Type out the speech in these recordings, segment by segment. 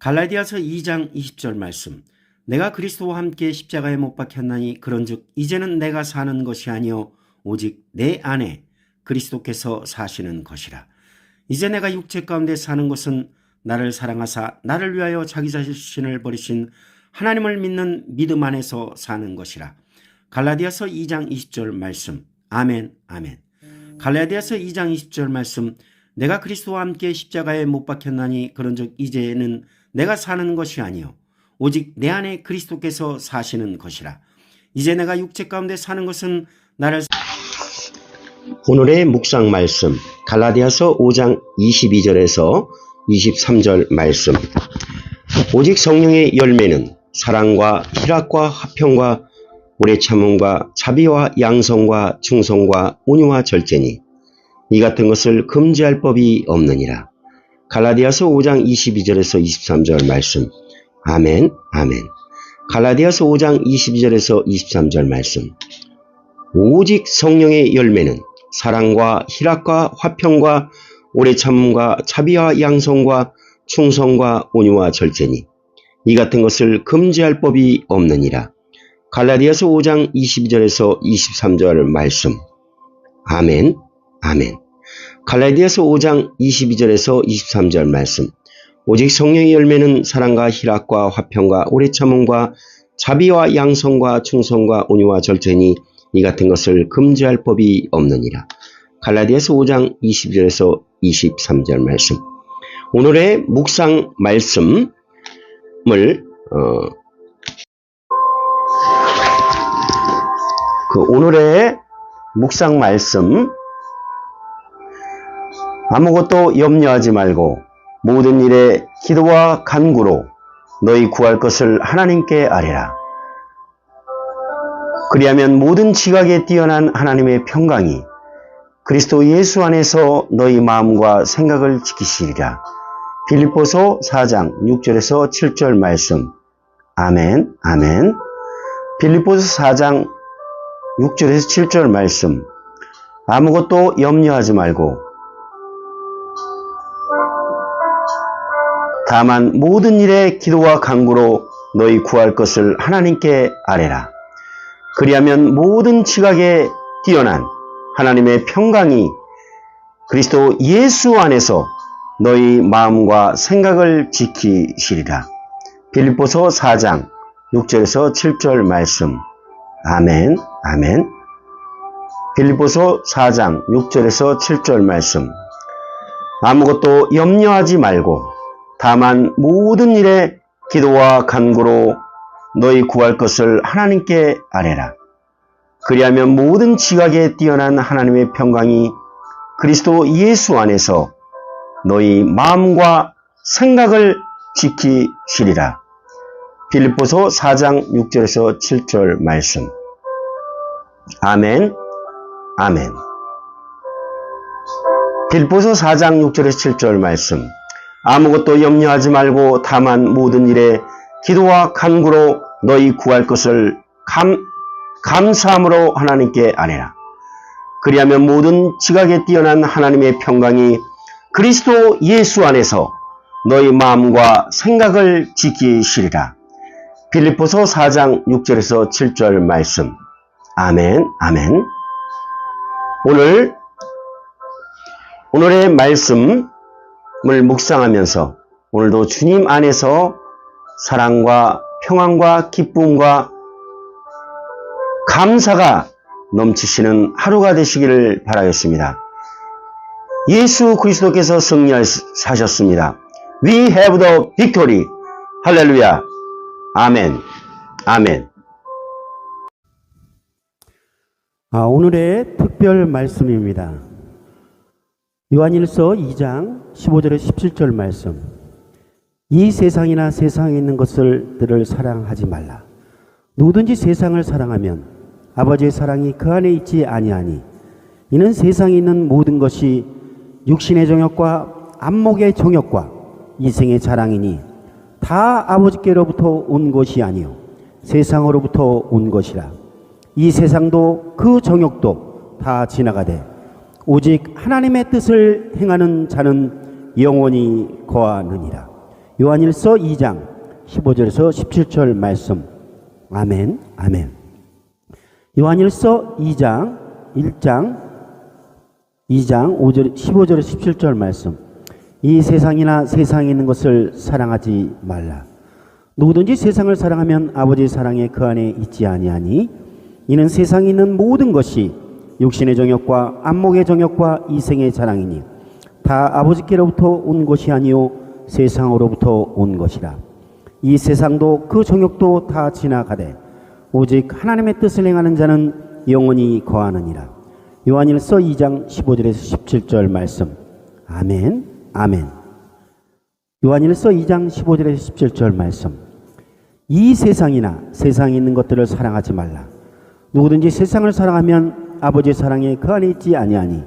갈라디아서 2장 20절 말씀. 내가 그리스도와 함께 십자가에 못 박혔나니 그런즉 이제는 내가 사는 것이 아니요 오직 내 안에 그리스도께서 사시는 것이라. 이제 내가 육체 가운데 사는 것은 나를 사랑하사 나를 위하여 자기 자신을 버리신 하나님을 믿는 믿음 안에서 사는 것이라. 갈라디아서 2장 20절 말씀. 아멘, 아멘. 갈라디아서 2장 20절 말씀. 내가 그리스도와 함께 십자가에 못 박혔나니 그런즉 이제는 내가 사는 것이 아니요 오직 내 안에 그리스도께서 사시는 것이라. 이제 내가 육체 가운데 사는 것은 나를 오늘의 묵상 말씀 갈라디아서 5장 22절에서 23절 말씀. 오직 성령의 열매는 사랑과 희락과 화평과 오래 참음과 자비와 양성과 충성과 온유와 절제니 이 같은 것을 금지할 법이 없느니라. 갈라디아서 5장 22절에서 23절 말씀. 아멘, 아멘. 갈라디아서 5장 22절에서 23절 말씀. 오직 성령의 열매는 사랑과 희락과 화평과 오래 참음과 자비와 양성과 충성과 온유와 절제니 이 같은 것을 금지할 법이 없느니라. 갈라디아서 5장 22절에서 23절 말씀. 아멘, 아멘. 갈라디아서 5장 22절에서 23절 말씀. 오직 성령의 열매는 사랑과 희락과 화평과 오래 참음과 자비와 양성과 충성과 온유와 절제니 이 같은 것을 금지할 법이 없느니라. 갈라디아서 5장 22절에서 23절 말씀. 오늘의 묵상 말씀을 오늘의 묵상 말씀. 아무것도 염려하지 말고 모든 일에 기도와 간구로 너희 구할 것을 하나님께 아뢰라. 그리하면 모든 지각에 뛰어난 하나님의 평강이 그리스도 예수 안에서 너희 마음과 생각을 지키시리라. 빌립보서 4장 6절에서 7절 말씀. 아멘, 아멘. 빌립보서 4장 6절에서 7절 말씀. 아무것도 염려하지 말고 다만 모든 일에 기도와 간구로 너희 구할 것을 하나님께 아뢰라. 그리하면 모든 지각에 뛰어난 하나님의 평강이 그리스도 예수 안에서 너희 마음과 생각을 지키시리라. 빌립보서 4장 6절에서 7절 말씀. 아멘, 아멘. 빌립보서 4장 6절에서 7절 말씀. 아무것도 염려하지 말고 다만 모든 일에 기도와 간구로 너희 구할 것을 하나님께 아뢰라. 그리하면 모든 지각에 뛰어난 하나님의 평강이 그리스도 예수 안에서 너희 마음과 생각을 지키시리라. 빌립보서 4장 6절에서 7절 말씀. 아멘, 아멘. 빌립보서 4장 6절에서 7절 말씀. 아무것도 염려하지 말고 다만 모든 일에 기도와 간구로 너희 구할 것을 감사함으로 하나님께 아뢰라. 그리하면 모든 지각에 뛰어난 하나님의 평강이 그리스도 예수 안에서 너희 마음과 생각을 지키시리라. 빌립보서 4장 6절에서 7절 말씀. 아멘, 아멘. 오늘의 말씀을 묵상하면서 오늘도 주님 안에서 사랑과 평안과 기쁨과 감사가 넘치시는 하루가 되시기를 바라겠습니다. 예수 그리스도께서 승리하셨습니다. We have the victory. 할렐루야. 아멘. 아멘. 오늘의 특별 말씀입니다. 요한일서 2장 15절에서 17절 말씀. 이 세상이나 세상에 있는 것들을 사랑하지 말라. 누구든지 세상을 사랑하면 아버지의 사랑이 그 안에 있지 아니하니 이는 세상에 있는 모든 것이 육신의 정욕과 안목의 정욕과 이생의 자랑이니 다 아버지께로부터 온 것이 아니요 세상으로부터 온 것이라. 이 세상도 그 정욕도 다 지나가되 오직 하나님의 뜻을 행하는 자는 영원히 거하느니라. 요한일서 2장 15절에서 17절 말씀. 아멘, 아멘. 요한일서 2장 5절 15절에서 17절 말씀. 이 세상이나 세상에 있는 것을 사랑하지 말라. 누구든지 세상을 사랑하면 아버지의 사랑에 그 안에 있지 아니하니 이는 세상에 있는 모든 것이 육신의 정욕과 안목의 정욕과 이생의 자랑이니 다 아버지께로부터 온 것이 아니요 세상으로부터 온 것이라. 이 세상도 그 정욕도 다 지나가되 오직 하나님의 뜻을 행하는 자는 영원히 거하느니라. 요한일서 2장 15절에서 17절 말씀. 아멘, 아멘. 요한일서 2장 15절에서 17절 말씀. 이 세상이나 세상에 있는 것들을 사랑하지 말라. 누구든지 세상을 사랑하면 아버지의 사랑에 그 안에 있지 아니하니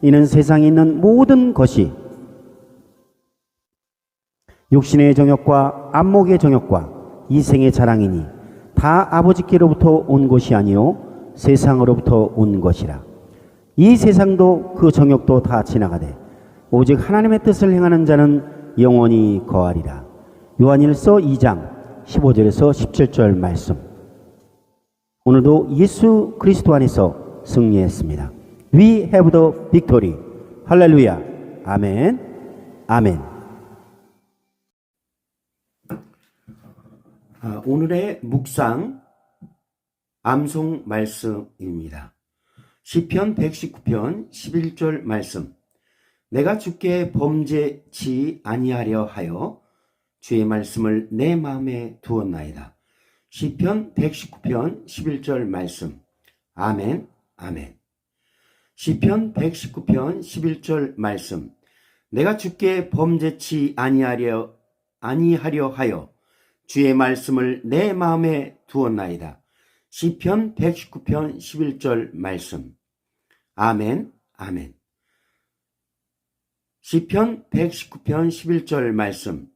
이는 세상에 있는 모든 것이 육신의 정욕과 안목의 정욕과 이생의 자랑이니 다 아버지께로부터 온 것이 아니요 세상으로부터 온 것이라. 이 세상도 그 정욕도 다 지나가되 오직 하나님의 뜻을 행하는 자는 영원히 거하리라. 요한일서 2장 15절에서 17절 말씀. 오늘도 예수 그리스도 안에서 승리했습니다. We have the victory. 할렐루야. 아멘. 아멘. 오늘의 묵상 암송 말씀입니다. 시편 119편 11절 말씀. 내가 주께 범죄치 아니하려 하여 주의 말씀을 내 마음에 두었나이다. 시편 119편 11절 말씀. 아멘, 아멘. 시편 119편 11절 말씀. 내가 주께 범죄치 아니하려 하여 주의 말씀을 내 마음에 두었나이다. 시편 119편 11절 말씀. 아멘, 아멘. 시편 119편 11절 말씀.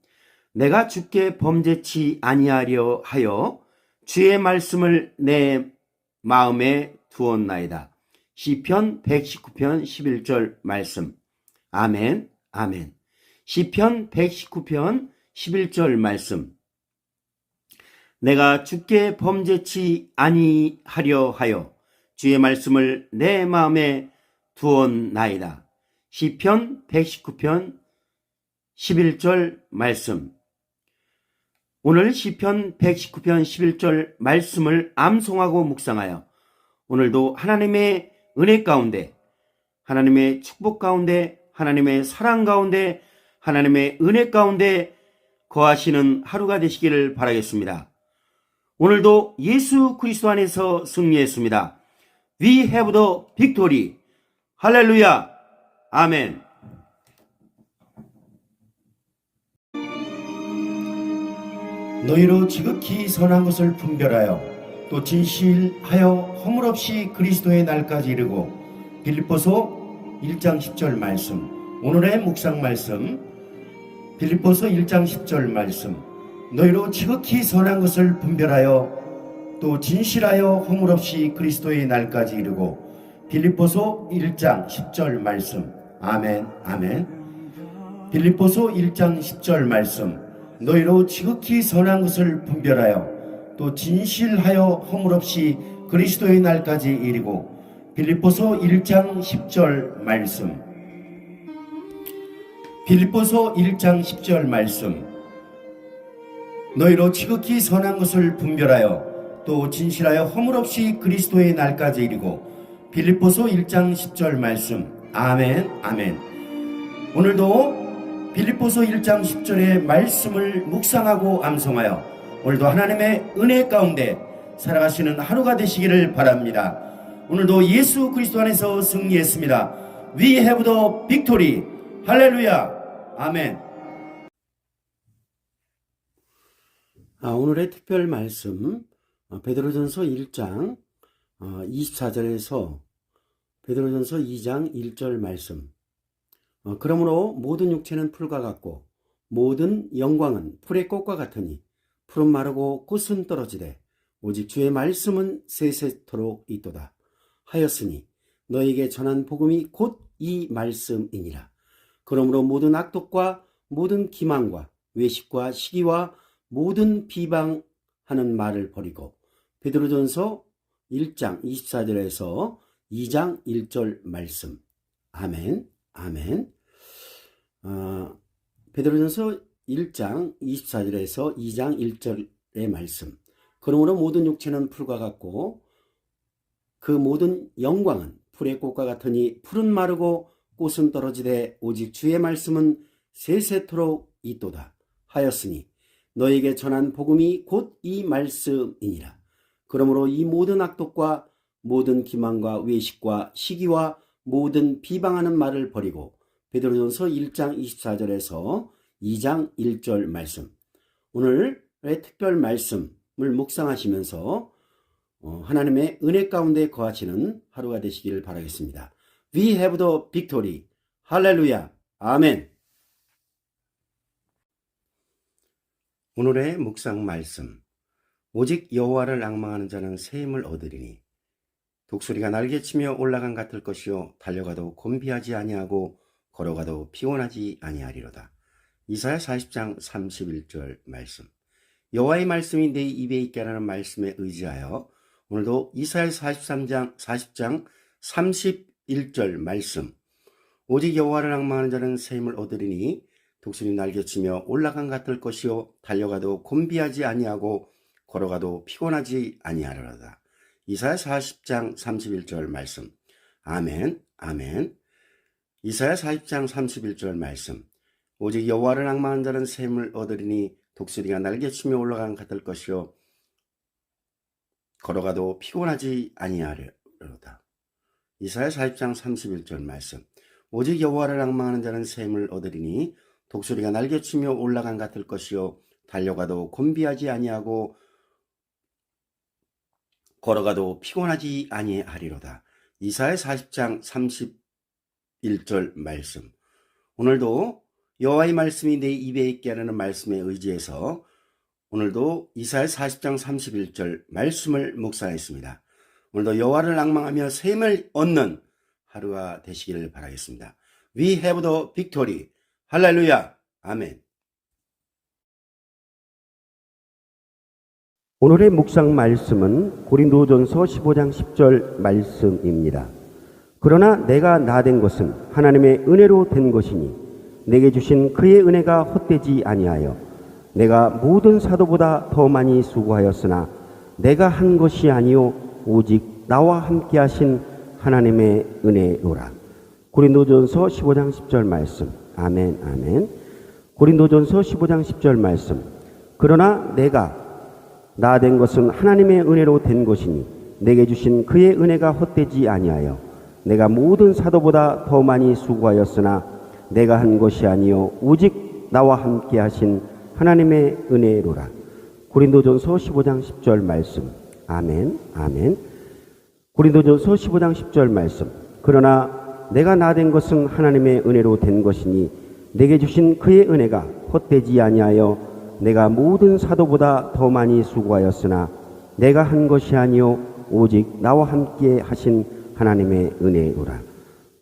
내가 주께 범죄치 아니하려 하여 주의 말씀을 내 마음에 두었나이다. 시편 119편 11절 말씀. 아멘, 아멘. 시편 119편 11절 말씀. 내가 주께 범죄치 아니하려 하여 주의 말씀을 내 마음에 두었나이다. 시편 119편 11절 말씀. 오늘 시편 119편 11절 말씀을 암송하고 묵상하여 오늘도 하나님의 은혜 가운데, 하나님의 축복 가운데, 하나님의 사랑 가운데, 하나님의 은혜 가운데 거하시는 하루가 되시기를 바라겠습니다. 오늘도 예수 그리스도 안에서 승리했습니다. We have the victory. 할렐루야. 아멘. 너희로 지극히 선한 것을 분별하여 또 진실하여 허물없이 그리스도의 날까지 이르고. 빌립보서 1장 10절 말씀. 오늘의 묵상 말씀 빌립보서 1장 10절 말씀. 너희로 지극히 선한 것을 분별하여 또 진실하여 허물없이 그리스도의 날까지 이르고. 빌립보서 1장 10절 말씀. 아멘, 아멘. 빌립보서 1장 10절 말씀. 너희로 지극히 선한 것을 분별하여 또 진실하여 허물없이 그리스도의 날까지 이르고. 빌립보서 1장 10절 말씀. 빌립보서 1장 10절 말씀. 너희로 지극히 선한 것을 분별하여 또 진실하여 허물없이 그리스도의 날까지 이르고. 빌립보서 1장 10절 말씀. 아멘, 아멘. 오늘도 빌립보서 1장 10절의 말씀을 묵상하고 암송하여 오늘도 하나님의 은혜 가운데 살아가시는 하루가 되시기를 바랍니다. 오늘도 예수 그리스도 안에서 승리했습니다. We have the victory. 할렐루야. 아멘. 오늘의 특별 말씀 베드로전서 1장 24절에서 베드로전서 2장 1절 말씀. 그러므로 모든 육체는 풀과 같고 모든 영광은 풀의 꽃과 같으니 풀은 마르고 꽃은 떨어지되 오직 주의 말씀은 세세토록 있도다 하였으니 너에게 전한 복음이 곧 이 말씀이니라. 그러므로 모든 악독과 모든 기망과 외식과 시기와 모든 비방하는 말을 버리고 베드로전서 1장 24절에서 2장 1절 말씀. 아멘. 아멘. 베드로전서 1장 24절에서 2장 1절의 말씀. 그러므로 모든 육체는 풀과 같고 그 모든 영광은 풀의 꽃과 같으니 풀은 마르고 꽃은 떨어지되 오직 주의 말씀은 세세토록 있도다 하였으니 너에게 전한 복음이 곧 이 말씀이니라. 그러므로 이 모든 악독과 모든 기만과 외식과 시기와 모든 비방하는 말을 버리고 베드로전서 1장 24절에서 2장 1절 말씀. 오늘의 특별 말씀을 묵상하시면서 하나님의 은혜 가운데 거하시는 하루가 되시기를 바라겠습니다. We have the victory. 할렐루야. 아멘. 오늘의 묵상 말씀. 오직 여호와를 앙망하는 자는 새 힘을 얻으리니 독수리가 날개치며 올라간 같을 것이요 달려가도 곤비하지 아니하고 걸어가도 피곤하지 아니하리로다. 이사야 40장 31절 말씀. 여호와의 말씀이 내 입에 있게 하라는 말씀에 의지하여 오늘도 이사야 40장 31절 말씀. 오직 여호와를 앙망하는 자는 새 힘을 얻으리니 독수리 날개치며 올라간 같을 것이요 달려가도 곤비하지 아니하고 걸어가도 피곤하지 아니하리로다. 이사야 40장 31절 말씀. 아멘. 아멘. 이사야 40장 31절 말씀. 오직 여호와를 앙망하는 자는 새 힘을 얻으리니 독수리가 날개치며 올라간 같을 것이요 걸어가도 피곤하지 아니하리로다. 이사야 40장 31절 말씀. 오직 여호와를 앙망하는 자는 새 힘을 얻으리니 독수리가 날개치며 올라간 같을 것이요 달려가도 곤비하지 아니하고 걸어가도 피곤하지 아니하리로다. 이사야 40장 31절 말씀. 오늘도 여호와의 말씀이 내 입에 있게 하라는 말씀에 의지해서 오늘도 이사야 40장 31절 말씀을 묵상했습니다. 오늘도 여호와를 앙망하며 새 힘을 얻는 하루가 되시기를 바라겠습니다. We have the victory. 할렐루야. 아멘. 오늘의 묵상 말씀은 고린도전서 15장 10절 말씀입니다. 그러나 내가 나된 것은 하나님의 은혜로 된 것이니 내게 주신 그의 은혜가 헛되지 아니하여 내가 모든 사도보다 더 많이 수고하였으나 내가 한 것이 아니요 오직 나와 함께 하신 하나님의 은혜로라. 고린도전서 15장 10절 말씀. 아멘. 아멘. 고린도전서 15장 10절 말씀. 그러나 내가 나된 것은 하나님의 은혜로 된 것이니 내게 주신 그의 은혜가 헛되지 아니하여 내가 모든 사도보다 더 많이 수고하였으나 내가 한 것이 아니요 오직 나와 함께 하신 하나님의 은혜로라. 고린도전서 15장 10절 말씀. 아멘. 아멘. 고린도전서 15장 10절 말씀. 그러나 내가 나된 것은 하나님의 은혜로 된 것이니 내게 주신 그의 은혜가 헛되지 아니하여 내가 모든 사도보다 더 많이 수고하였으나 내가 한 것이 아니요 오직 나와 함께 하신 하나님의 은혜로라.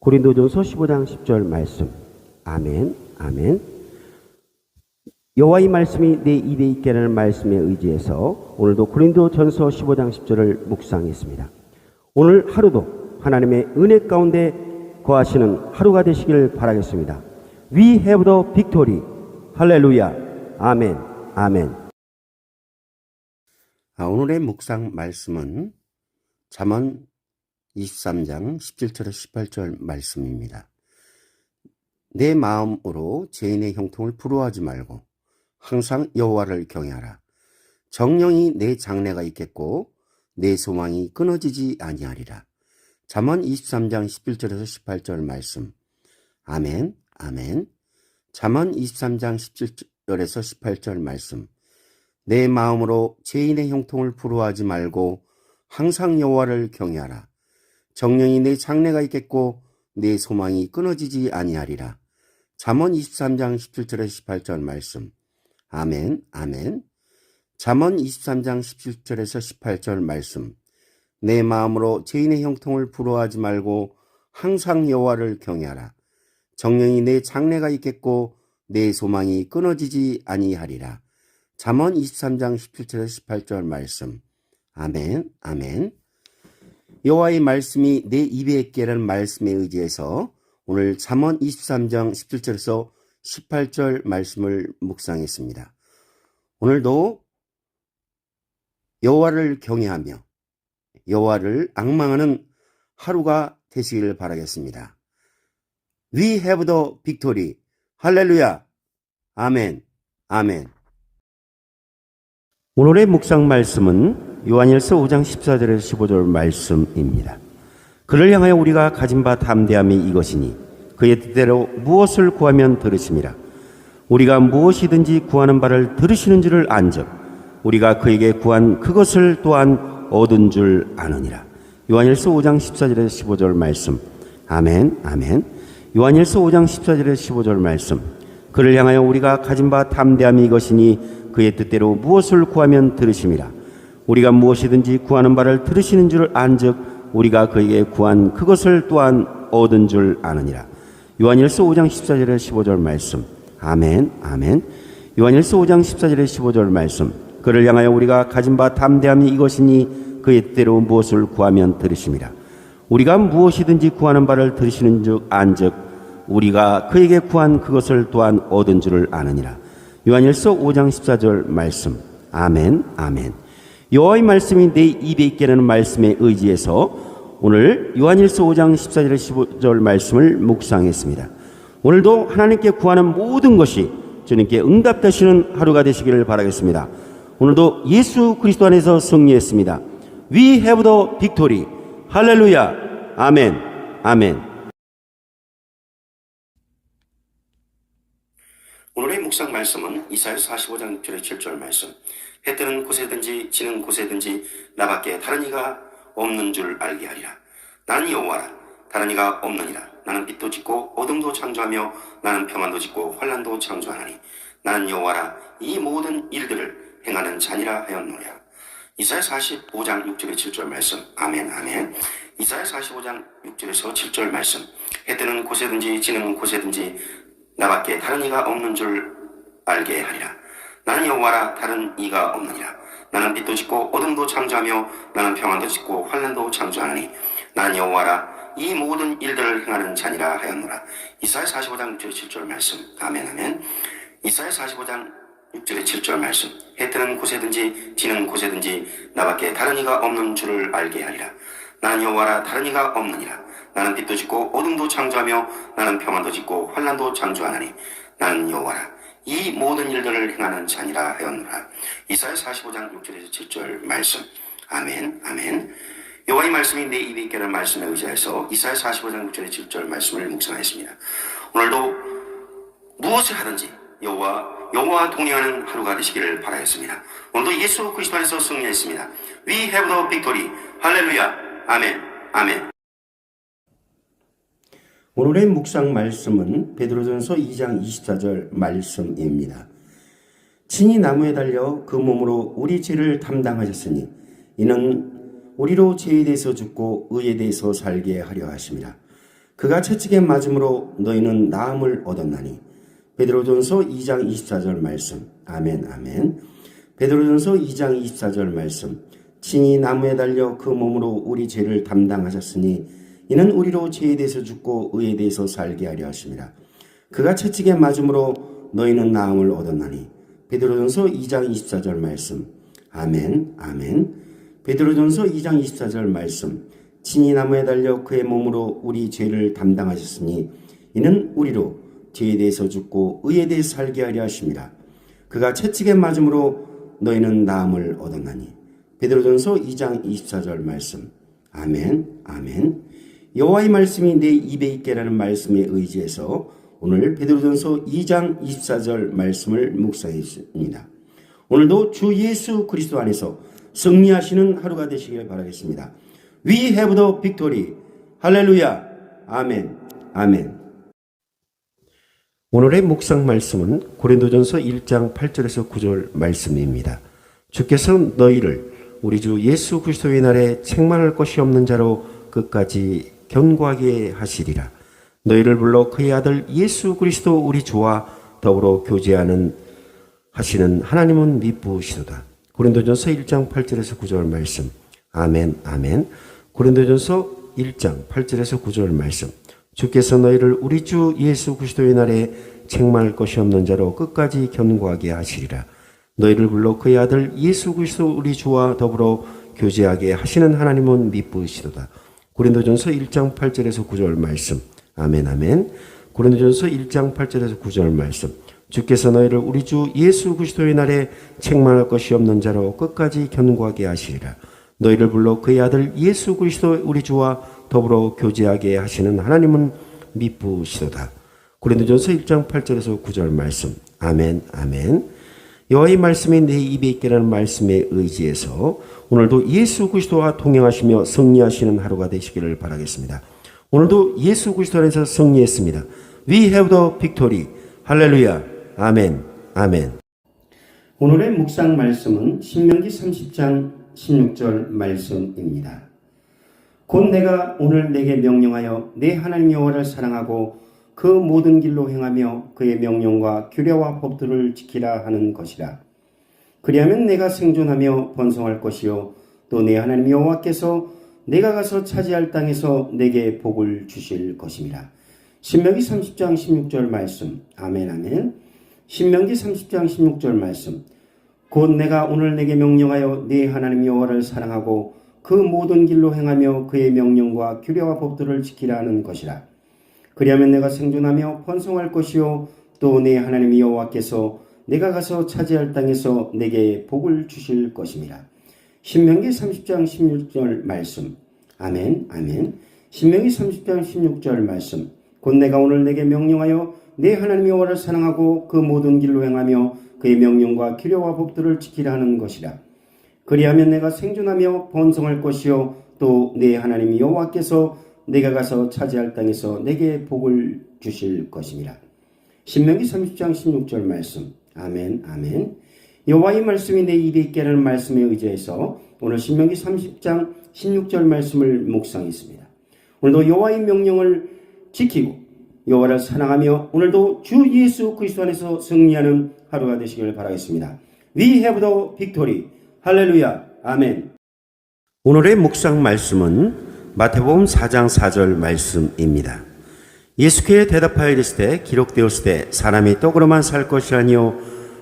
고린도전서 15장 10절 말씀. 아멘. 아멘. 여호와의 말씀이 내 입에 있게 하는 말씀에 의지해서 오늘도 고린도전서 15장 10절을 묵상했습니다. 오늘 하루도 하나님의 은혜 가운데 거하시는 하루가 되시길 바라겠습니다. We have the victory. 할렐루야. 아멘. 아멘. 오늘의 묵상 말씀은 잠언 23장 17절에서 18절 말씀입니다. 내 마음으로 죄인의 형통을 부러워하지 말고 항상 여호와를 경외하라. 정령이 내 장래가 있겠고 내 소망이 끊어지지 아니하리라. 잠언 23장 11절에서 18절 말씀. 아멘. 아멘. 잠언 23장 17절에서 18절 말씀. 내 마음으로 죄인의 형통을 부러워하지 말고 항상 여호와를 경외하라. 정령이 내 장래가 있겠고 내 소망이 끊어지지 아니하리라. 잠언 23장 17절에서 18절 말씀. 아멘. 아멘. 잠언 23장 17절에서 18절 말씀. 내 마음으로 죄인의 형통을 부러워하지 말고 항상 여호와를 경외하라. 정령이 내 장래가 있겠고 내 소망이 끊어지지 아니하리라. 잠언 23장 17절에서 18절 말씀. 아멘, 아멘. 여호와의 말씀이 내 입에 있게라는 말씀에 의지해서 오늘 잠언 23장 17절에서 18절 말씀을 묵상했습니다. 오늘도 여호와를 경외하며 여호와를 앙망하는 하루가 되시기를 바라겠습니다. We have the victory. 할렐루야. 아멘. 아멘. 오늘의 묵상 말씀은 요한일서 5장 14절에서 15절 말씀입니다. 그를 향하여 우리가 가진 바 담대함이 이것이니 그의 뜻대로 무엇을 구하면 들으심이라. 우리가 무엇이든지 구하는 바를 들으시는 줄을 안즉 우리가 그에게 구한 그것을 또한 얻은 줄 아느니라. 요한일서 5장 14절에서 15절 말씀. 아멘, 아멘. 요한일서 5장 14절에서 15절 말씀. 그를 향하여 우리가 가진 바 담대함이 이것이니 그의 뜻대로 무엇을 구하면 들으심이라. 우리가 무엇이든지 구하는 바를 들으시는 줄 안즉 우리가 그에게 구한 그것을 또한 얻은 줄 아느니라. 요한일서 5장 14절에서 15절 말씀. 아멘, 아멘. 요한일서 5장 14절에서 15절 말씀. 그를 향하여 우리가 가진 바 담대함이 이것이니 그의 뜻대로 무엇을 구하면 들으심이라. 우리가 무엇이든지 구하는 바를 들으시는 줄 안즉 우리가 그에게 구한 그것을 또한 얻은 줄을 아느니라. 요한일서 5장 14절 말씀. 아멘, 아멘. 여호와의 말씀이 내 입에 있게라는 말씀에 의지해서 오늘 요한일서 5장 14절 15절 말씀을 묵상했습니다. 오늘도 하나님께 구하는 모든 것이 주님께 응답되시는 하루가 되시기를 바라겠습니다. 오늘도 예수 그리스도 안에서 승리했습니다. We have the victory. 할렐루야. 아멘. 아멘. 오늘의 묵상 말씀은 이사야서 45장 6절에 7절 말씀. 해 뜨는 곳에든지 지는 곳에든지 나밖에 다른 이가 없는 줄 알게 하리라. 나는 여호와라. 다른 이가 없느니라. 나는 빛도 짓고 어둠도 창조하며 나는 평안도 짓고 환난도 창조하나니 나는 여호와라. 이 모든 일들을 행하는 자니라 하였노라. 이사야 45장 6절에 7절 말씀. 아멘, 아멘. 이사야 45장 6절에서 7절 말씀. 해 뜨는 곳에든지 지는 곳에든지 나밖에 다른 이가 없는 줄 알게 하리라. 나는 여호와라. 다른 이가 없느니라. 나는 빛도 짓고 어둠도 창조하며 나는 평안도 짓고 환난도 창조하나니 나는 여호와라. 이 모든 일들을 행하는 자니라 하였노라. 이사야 45장 6절에 7절 말씀. 아멘, 아멘. 이사야 45장 6절에 7절 말씀. 해 뜨는 곳에든지 지는 곳에든지 나밖에 다른 이가 없는 줄을 알게 하리라. 나는 여호와라. 다른 이가 없느니라. 나는 빛도 짓고 어둠도 창조하며 나는 평안도 짓고 환난도 창조하나니 나는 여호와라. 이 모든 일들을 행하는 자니라 하였노라. 이사야 45장 6절에서 7절 말씀. 아멘, 아멘. 여호와의 말씀이 내 입에 있게라는 말씀에 의지해서 이사야 45장 6절에 7절 말씀을 묵상했습니다. 오늘도 무엇을 하든지 여호와와 동행하는 하루가 되시기를 바라겠습니다. 오늘도 예수 그리스도 안에서 승리했습니다. We have the victory. 할렐루야. 아멘, 아멘. 오늘의 묵상 말씀은 베드로전서 2장 24절 말씀입니다. 친히 나무에 달려 그 몸으로 우리 죄를 담당하셨으니 이는 우리로 죄에 대해서 죽고 의에 대해서 살게 하려 하심이라. 그가 채찍에 맞음으로 너희는 나음을 얻었나니. 베드로전서 2장 24절 말씀. 아멘, 아멘. 베드로전서 2장 24절 말씀. 친히 나무에 달려 그 몸으로 우리 죄를 담당하셨으니 이는 우리로 죄에 대해서 죽고 의에 대해서 살게 하려 하심이라. 그가 채찍에 맞음으로 너희는 나음을 얻었나니. 베드로전서 2장 24절 말씀. 아멘, 아멘. 베드로전서 2장 24절 말씀. 친히 나무에 달려 그의 몸으로 우리 죄를 담당하셨으니 이는 우리로 죄에 대해서 죽고 의에 대해서 살게 하려 하심이라. 그가 채찍에 맞음으로 너희는 나음을 얻었나니. 베드로전서 2장 24절 말씀. 아멘, 아멘. 여호와의 말씀이 내 입에 있게라는 말씀에 의지해서 오늘 베드로전서 2장 24절 말씀을 묵상했습니다. 오늘도 주 예수 그리스도 안에서 승리하시는 하루가 되시길 바라겠습니다. We have the victory. 할렐루야. 아멘, 아멘. 오늘의 묵상 말씀은 고린도전서 1장 8절에서 9절 말씀입니다. 주께서 너희를 우리 주 예수 그리스도의 날에 책망할 것이 없는 자로 끝까지 견고하게 하시리라. 너희를 불러 그의 아들 예수 그리스도 우리 주와 더불어 교제하는 하시는 하나님은 미쁘시도다. 고린도전서 1장 8절에서 9절 말씀. 아멘, 아멘. 고린도전서 1장 8절에서 9절 말씀. 주께서 너희를 우리 주 예수 그리스도의 날에 책망할 것이 없는 자로 끝까지 견고하게 하시리라. 너희를 불러 그의 아들 예수 그리스도 우리 주와 더불어 교제하게 하시는 하나님은 미쁘시도다. 고린도전서 1장 8절에서 9절 말씀. 아멘, 아멘. 고린도전서 1장 8절에서 9절 말씀. 주께서 너희를 우리 주 예수 그리스도의 날에 책망할 것이 없는 자로 끝까지 견고하게 하시리라. 너희를 불러 그의 아들 예수 그리스도 우리 주와 더불어 교제하게 하시는 하나님은 미쁘시도다. 고린도전서 1장 8절에서 9절 말씀. 아멘, 아멘. 여호와의 말씀이 내 입에 있게라는 말씀에 의지해서 오늘도 예수 그리스도와 동행하시며 승리하시는 하루가 되시기를 바라겠습니다. 오늘도 예수 그리스도 안에서 승리했습니다. We have the victory. 할렐루야. 아멘, 아멘. 오늘의 묵상 말씀은 신명기 30장 16절 말씀입니다. 곧 내가 오늘 내게 명령하여 내 하나님 여호와를 사랑하고 그 모든 길로 행하며 그의 명령과 규례와 법들을 지키라 하는 것이라. 그리하면 내가 생존하며 번성할 것이요 또 내 하나님 여호와께서 내가 가서 차지할 땅에서 내게 복을 주실 것임이라. 신명기 30장 16절 말씀. 아멘, 아멘. 신명기 30장 16절 말씀. 곧 내가 오늘 내게 명령하여 네 하나님 여호와를 사랑하고 그 모든 길로 행하며 그의 명령과 규례와 법들을 지키라 하는 것이라. 그리하면 내가 생존하며 번성할 것이요 또 내 하나님 여호와께서 내가 가서 차지할 땅에서 내게 복을 주실 것임이라. 신명기 30장 16절 말씀. 아멘, 아멘. 신명기 30장 16절 말씀. 곧 내가 오늘 내게 명령하여 내 하나님 여호와를 사랑하고 그 모든 길로 행하며 그의 명령과 규례와 법들을 지키라 하는 것이라. 그리하면 내가 생존하며 번성할 것이요 또 내 하나님 여호와께서 내가 가서 차지할 땅에서 내게 복을 주실 것임이라. 신명기 30장 16절 말씀. 아멘, 아멘. 여호와의 말씀이 내 입에 있게 하는 말씀에 의지해서 오늘 신명기 30장 16절 말씀을 묵상했습니다. 오늘도 여호와의 명령을 지키고 여호와를 사랑하며 오늘도 주 예수 그리스도 안에서 승리하는 하루가 되시길 바라겠습니다. We have the victory. 할렐루야. 아멘. 오늘의 묵상 말씀은 마태복음 4장 4절 말씀입니다. 예수께서 대답하여 이르시되 기록되었을 때 사람이 떡으로만 살 것이 아니요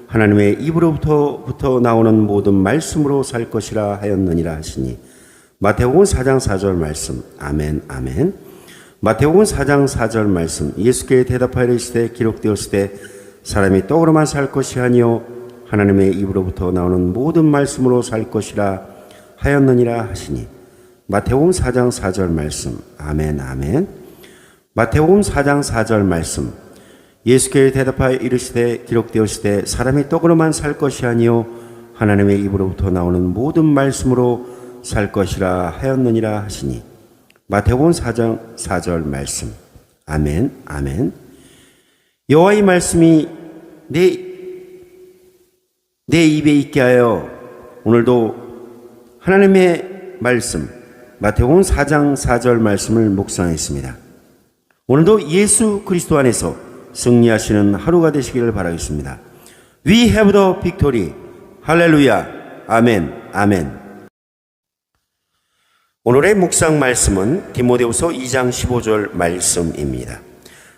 하나님의 입으로부터 나오는 모든 말씀으로 살 것이라 하였느니라 하시니. 마태복음 4장 4절 말씀. 아멘, 아멘. 마태복음 4장 4절 말씀. 예수께서 대답하여 이르시되 기록되었을 때 사람이 떡으로만 살 것이 아니요 하나님의 입으로부터 나오는 모든 말씀으로 살 것이라 하였느니라 하시니. 마태복음 4장 4절 말씀. 아멘, 아멘. 마태복음 4장 4절 말씀. 예수께서 대답하여 이르시되 기록되었을 때 사람이 떡으로만 살 것이 아니요 하나님의 입으로부터 나오는 모든 말씀으로 살 것이라 하였느니라 하시니. 마태복음 4장 4절 말씀. 아멘, 아멘. 여호와의 말씀이 내 입에 있게 하여 오늘도 하나님의 말씀 마태복음 4장 4절 말씀을 묵상했습니다. 오늘도 예수 그리스도 안에서 승리하시는 하루가 되시기를 바라겠습니다. We have the victory. 할렐루야. 아멘, 아멘. 오늘의 묵상 말씀은 디모데후서 2장 15절 말씀입니다.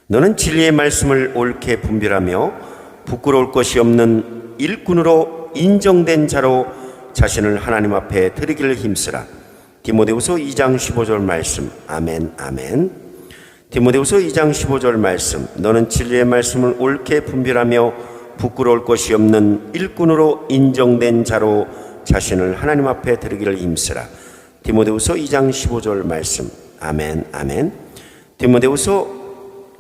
너는 진리의 말씀을 옳게 분별하며 부끄러울 것이 없는 일꾼으로 인정된 자로 자신을 하나님 앞에 드리기를 힘쓰라. 디모데후서 2장 15절 말씀. 아멘, 아멘. 디모데후서 2장 15절 말씀. 너는 진리의 말씀을 옳게 분별하며 부끄러울 것이 없는 일꾼으로 인정된 자로 자신을 하나님 앞에 드리기를 힘쓰라. 디모데후서 2장 15절 말씀. 아멘, 아멘. 디모데후서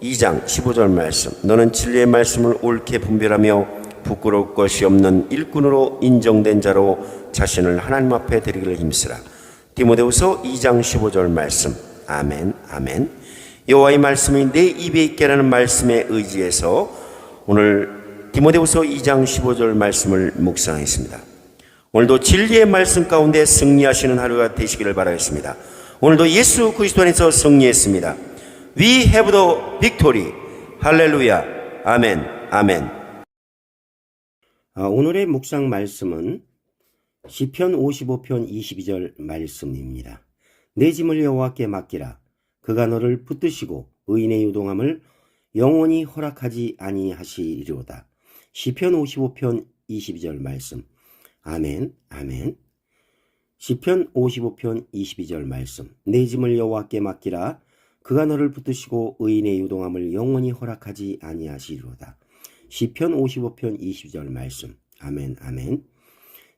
2장 15절 말씀. 너는 진리의 말씀을 옳게 분별하며 부끄러울 것이 없는 일꾼으로 인정된 자로 자신을 하나님 앞에 드리기를 힘쓰라. 디모데후서 2장 15절 말씀. 아멘, 아멘. 여호와의 말씀이 내 입에 있게 하는 말씀에 의지해서 오늘 디모데후서 2장 15절 말씀을 묵상했습니다. 오늘도 진리의 말씀 가운데 승리하시는 하루가 되시기를 바라겠습니다. 오늘도 예수 그리스도 안에서 승리했습니다. We have the victory. 할렐루야. 아멘. 아멘. 오늘의 묵상 말씀은 시편 55편 22절 말씀입니다. 내 짐을 여호와께 맡기라. 그가 너를 붙드시고 의인의 유동함을 영원히 허락하지 아니하시리로다. 시편 55편 22절 말씀. 아멘, 아멘. 시편 55편 22절 말씀. 내 짐을 여호와께 맡기라. 그가 너를 붙드시고 의인의 유동함을 영원히 허락하지 아니하시리로다. 시편 55편 22절 말씀. 아멘, 아멘.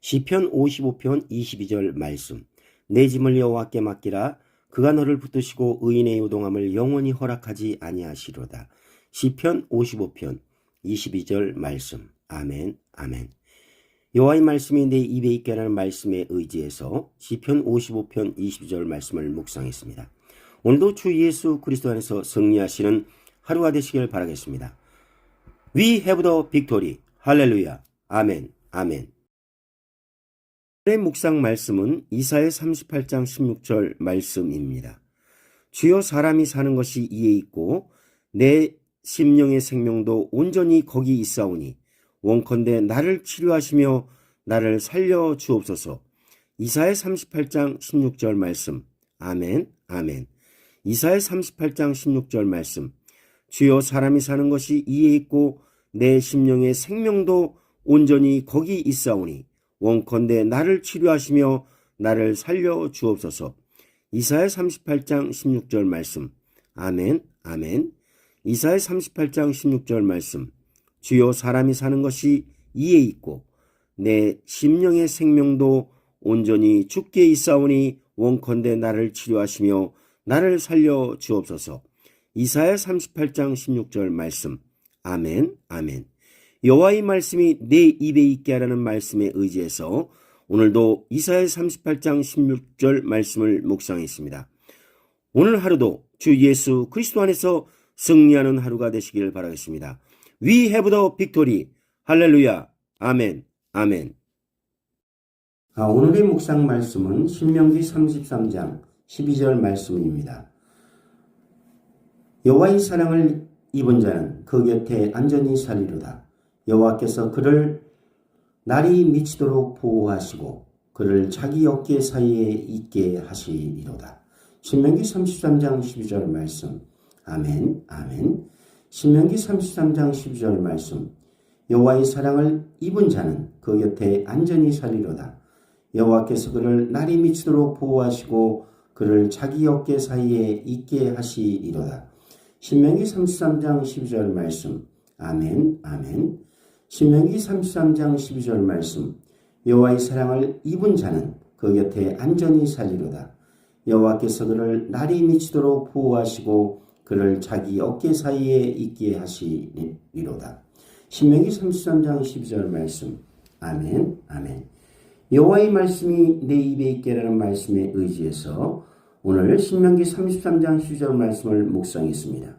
시편 55편 22절 말씀. 내 짐을 여호와께 맡기라. 그가 너를 붙드시고 의인의 유동함을 영원히 허락하지 아니하시리로다. 시편 55편 22절 말씀. 아멘, 아멘. 여호와의 말씀이 내 입에 있게 하라는 말씀에 의지해서 시편 55편 22절 말씀을 묵상했습니다. 오늘도 주 예수 그리스도 안에서 승리하시는 하루가 되시길 바라겠습니다. We have the victory. 할렐루야. 아멘, 아멘. 오늘의 묵상 말씀은 이사야 38장 16절 말씀입니다. 주여 사람이 사는 것이 이에 있고 내 심령의 생명도 온전히 거기 있사오니 원컨대 나를 치료하시며 나를 살려 주옵소서. 이사야 38장 16절 말씀. 아멘, 아멘. 이사야 38장 16절 말씀. 주여 사람이 사는 것이 이에 있고 내 심령의 생명도 온전히 거기 있사오니 원컨대 나를 치료하시며 나를 살려 주옵소서. 이사야 38장 16절 말씀. 아멘, 아멘. 이사야 38장 16절 말씀. 주여 사람이 사는 것이 이에 있고 내 심령의 생명도 온전히 주께 있사오니 원컨대 나를 치료하시며 나를 살려 주옵소서. 이사야 38장 16절 말씀. 아멘, 아멘. 여호와의 말씀이 내 입에 있게 하라는 말씀에 의지해서 오늘도 이사야 38장 16절 말씀을 묵상했습니다. 오늘 하루도 주 예수 그리스도 안에서 승리하는 하루가 되시길 바라겠습니다. We have the victory. 할렐루야. 아멘, 아멘. 오늘의 묵상 말씀은 신명기 33장 12절 말씀입니다. 여호와의 사랑을 입은 자는 그 곁에 안전히 살리로다. 여호와께서 그를 날이 미치도록 보호하시고 그를 자기 어깨 사이에 있게 하시리로다. 신명기 33장 12절 말씀. 아멘, 아멘. 신명기 33장 12절 말씀. 여호와의 사랑을 입은 자는 그 곁에 안전히 살리로다. 여호와께서 그를 날이 미치도록 보호하시고 그를 자기 어깨 사이에 있게 하시리로다. 신명기 33장 12절 말씀. 아멘, 아멘. 신명기 33장 12절 말씀. 여호와의 사랑을 입은 자는 그 곁에 안전히 살리로다. 여호와께서 그를 날이 미치도록 보호하시고 그를 자기 어깨 사이에 있게 하시리로다. 신명기 33장 12절 말씀. 아멘, 아멘. 여호와의 말씀이 내 입에 있게 하라는 말씀에 의지해서 오늘 신명기 33장 12절 말씀을 묵상했습니다.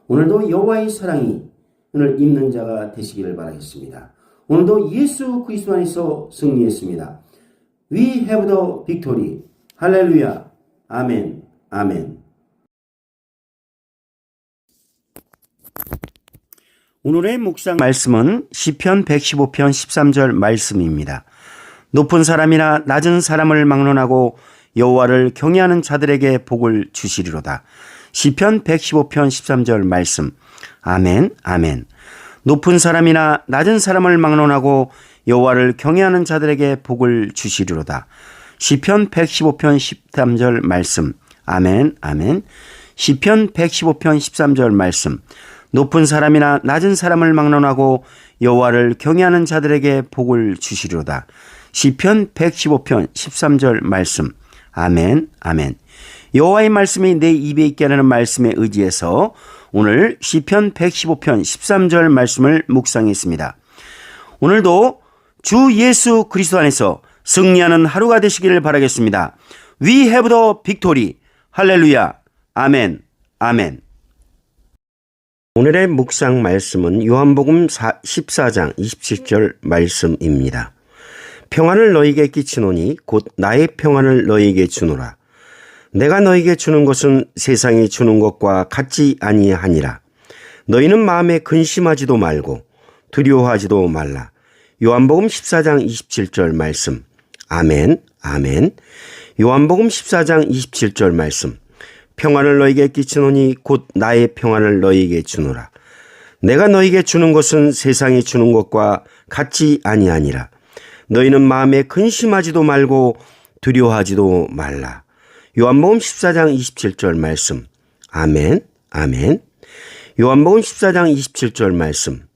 오늘도 여호와의 사랑이 오늘 입는 자가 되시기를 바라겠습니다. 오늘도 예수 그리스도 안에서 승리했습니다. We have the victory. 할렐루야. 아멘, 아멘. 오늘의 묵상 말씀은 시편 115편 13절 말씀입니다. 높은 사람이나 낮은 사람을 막론하고 여호와를 경외하는 자들에게 복을 주시리로다. 시편 115편 13절 말씀. 아멘, 아멘. 높은 사람이나 낮은 사람을 막론하고 여호와를 경외하는 자들에게 복을 주시리로다. 시편 115편 13절 말씀. 아멘, 아멘. 시편 115편 13절 말씀. 높은 사람이나 낮은 사람을 막론하고 여호와를 경외하는 자들에게 복을 주시리로다. 시편 115편 13절 말씀. 아멘, 아멘. 여호와의 말씀이 내 입에 있게 하라는 말씀에 의지해서 오늘 시편 115편 13절 말씀을 묵상했습니다. 오늘도 주 예수 그리스도 안에서 승리하는 하루가 되시기를 바라겠습니다. We have the victory. 할렐루야. 아멘, 아멘. 오늘의 묵상 말씀은 요한복음 14장 27절 말씀입니다. 평안을 너희에게 끼치노니 곧 나의 평안을 너희에게 주노라. 내가 너희에게 주는 것은 세상이 주는 것과 같지 아니하니라. 너희는 마음에 근심하지도 말고 두려워하지도 말라. 요한복음 14장 27절 말씀. 아멘, 아멘. 요한복음 14장 27절 말씀. 평안을 너희에게 끼치노니 곧 나의 평안을 너희에게 주노라. 내가 너희에게 주는 것은 세상이 주는 것과 같지 아니하니라. 너희는 마음에 근심하지도 말고 두려워하지도 말라. 요한복음 14장 27절 말씀. 아멘, 아멘. 요한복음 14장 27절 말씀.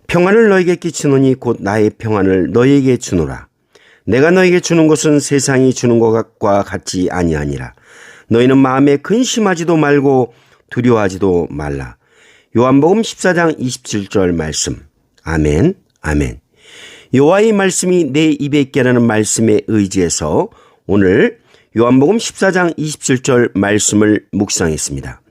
평안을 너희에게 끼치노니 곧 나의 평안을 너희에게 주노라. 내가 너희에게 주는 것은 세상이 주는 것과 같지 아니하니라. 너희는 마음에 근심하지도 말고 두려워하지도 말라. 요한복음 14장 27절 말씀. 아멘, 아멘. 여호와의 말씀이 내 입에 있게라는 말씀에 의지해서 오늘 요한복음 14장 27절 말씀을 묵상했습니다.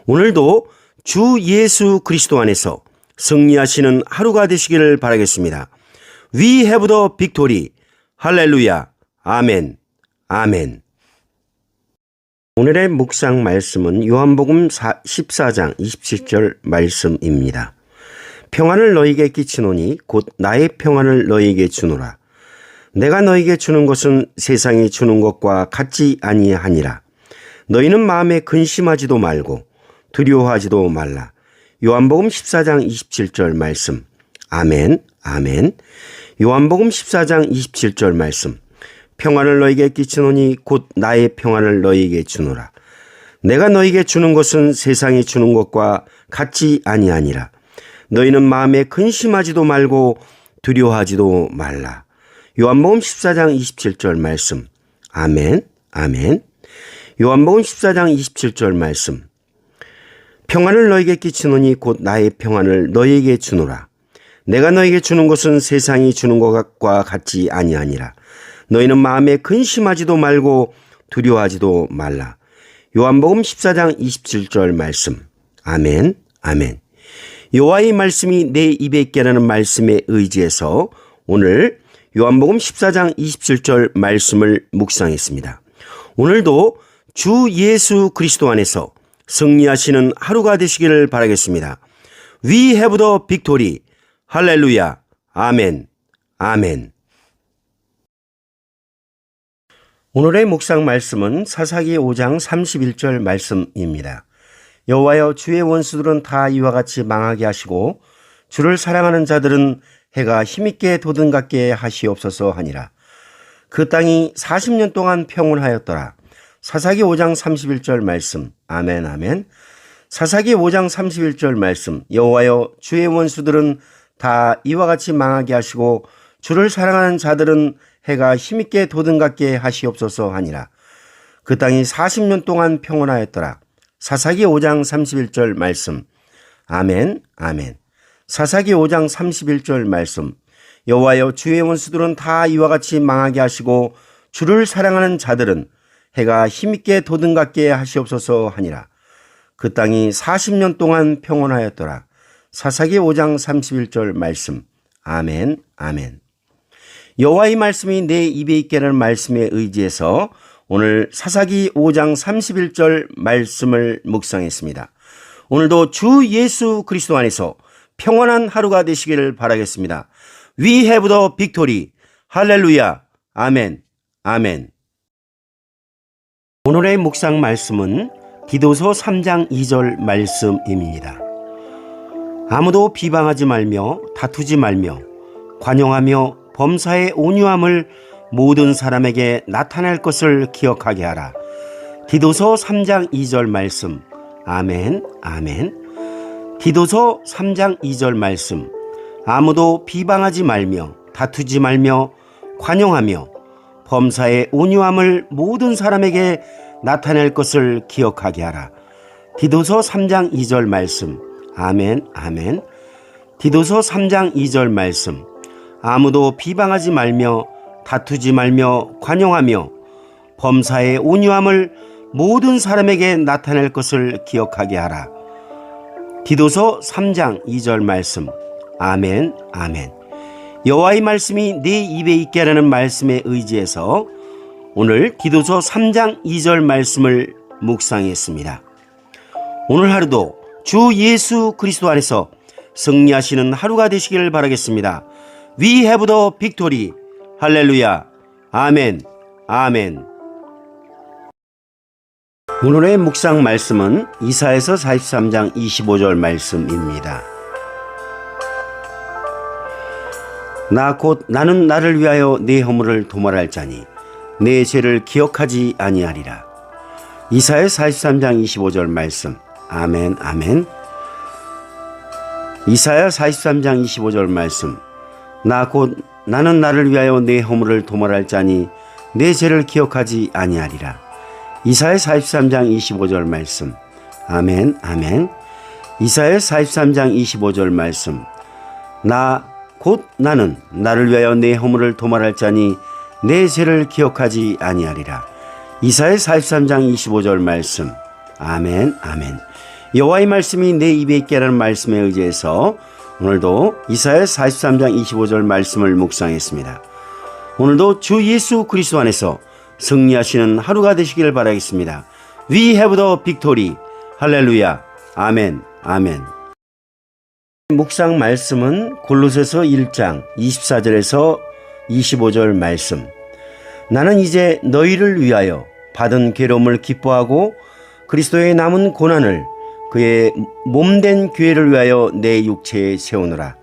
오늘도 주 예수 그리스도 안에서 승리하시는 하루가 되시기를 바라겠습니다. We have the victory. 할렐루야. 아멘. 아멘. 오늘의 묵상 말씀은 요한복음 14장 27절 말씀입니다. 평안을 너희에게 끼치노니 곧 나의 평안을 너희에게 주노라. 내가 너희에게 주는 것은 세상이 주는 것과 같지 아니하니라. 너희는 마음에 근심하지도 말고 두려워하지도 말라. 요한복음 14장 27절 말씀. 아멘, 아멘. 요한복음 14장 27절 말씀. 평안을 너희에게 끼치노니 곧 나의 평안을 너희에게 주노라. 내가 너희에게 주는 것은 세상이 주는 것과 같지 아니하니라. 너희는 마음에 근심하지도 말고 두려워하지도 말라. 요한복음 14장 27절 말씀. 아멘, 아멘. 요한복음 14장 27절 말씀. 평안을 너희에게 끼치노니 곧 나의 평안을 너희에게 주노라. 내가 너희에게 주는 것은 세상이 주는 것과 같지 아니하니라. 너희는 마음에 근심하지도 말고 두려워하지도 말라. 요한복음 14장 27절 말씀. 아멘, 아멘. 여호와의 말씀이 내 입에 있게라는 말씀에 의지해서 오늘 요한복음 14장 27절 말씀을 묵상했습니다. 오늘도 주 예수 그리스도 안에서 승리하시는 하루가 되시기를 바라겠습니다. We have the victory. 할렐루야. 아멘. 아멘. 오늘의 묵상 말씀은 사사기 5장 31절 말씀입니다. 여호와여, 주의 원수들은 다 이와 같이 망하게 하시고 주를 사랑하는 자들은 해가 힘있게 돋은같게 하시옵소서 하니라. 그 땅이 40년 동안 평온하였더라. 사사기 5장 31절 말씀. 아멘, 아멘. 사사기 5장 31절 말씀. 여호와여, 주의 원수들은 다 이와 같이 망하게 하시고 주를 사랑하는 자들은 해가 힘있게 돋은같게 하시옵소서 하니라. 그 땅이 40년 동안 평온하였더라. 사사기 5장 31절 말씀. 아멘, 아멘. 사사기 5장 31절 말씀. 여호와여, 주의 원수들은 다 이와 같이 망하게 하시고 주를 사랑하는 자들은 해가 힘있게 돋은같게 하시옵소서 하니라. 그 땅이 40년 동안 평온하였더라. 사사기 5장 31절 말씀. 아멘, 아멘. 여호와의 말씀이 내 입에 있게라는 말씀에 의지해서 오늘 사사기 5장 31절 말씀을 묵상했습니다. 오늘도 주 예수 그리스도 안에서 평안한 하루가 되시기를 바라겠습니다. We have the victory. 할렐루야. 아멘. 아멘. 오늘의 묵상 말씀은 디도서 3장 2절 말씀입니다. 아무도 비방하지 말며 다투지 말며 관용하며 범사의 온유함을 모든 사람에게 나타낼 것을 기억하게 하라. 디도서 3장 2절 말씀. 아멘, 아멘. 디도서 3장 2절 말씀. 아무도 비방하지 말며 다투지 말며 관용하며 범사의 온유함을 모든 사람에게 나타낼 것을 기억하게 하라. 디도서 3장 2절 말씀. 아멘, 아멘. 디도서 3장 2절 말씀. 아무도 비방하지 말며 다투지 말며 관용하며 범사의 온유함을 모든 사람에게 나타낼 것을 기억하게 하라. 디도서 3장 2절 말씀. 아멘, 아멘. 여호와의 말씀이 내 입에 있게 하라는 말씀에 의지해서 오늘 디도서 3장 2절 말씀을 묵상했습니다. 오늘 하루도 주 예수 그리스도 안에서 승리하시는 하루가 되시길 바라겠습니다. We have the victory. 할렐루야. 아멘. 아멘. 오늘의 묵상 말씀은 이사야서 43장 25절 말씀입니다. 나는 나를 위하여 내 허물을 도말할 자니 내 죄를 기억하지 아니하리라. 이사야 43장 25절 말씀. 아멘. 아멘. 이사야 43장 25절 말씀. 나는 나를 위하여 내 허물을 도말할 자니 내 죄를 기억하지 아니하리라. 이사야 43장 25절 말씀. 아멘. 아멘. 이사야 43장 25절 말씀. 나는 나를 위하여 내 허물을 도말할 자니 내 죄를 기억하지 아니하리라. 이사야 43장 25절 말씀. 아멘. 아멘. 여호와의 말씀이 내 입에 있게 하라는 말씀에 의지해서 오늘도 이사야 43장 25절 말씀을 묵상했습니다. 오늘도 주 예수 그리스도 안에서 승리하시는 하루가 되시기를 바라겠습니다. We have the victory. 할렐루야. 아멘. 아멘. 묵상 말씀은 골로새서 1장 24절에서 25절 말씀. 나는 이제 너희를 위하여 받은 괴로움을 기뻐하고 그리스도의 남은 고난을 그의 몸된 교회를 위하여 내 육체에 세우노라.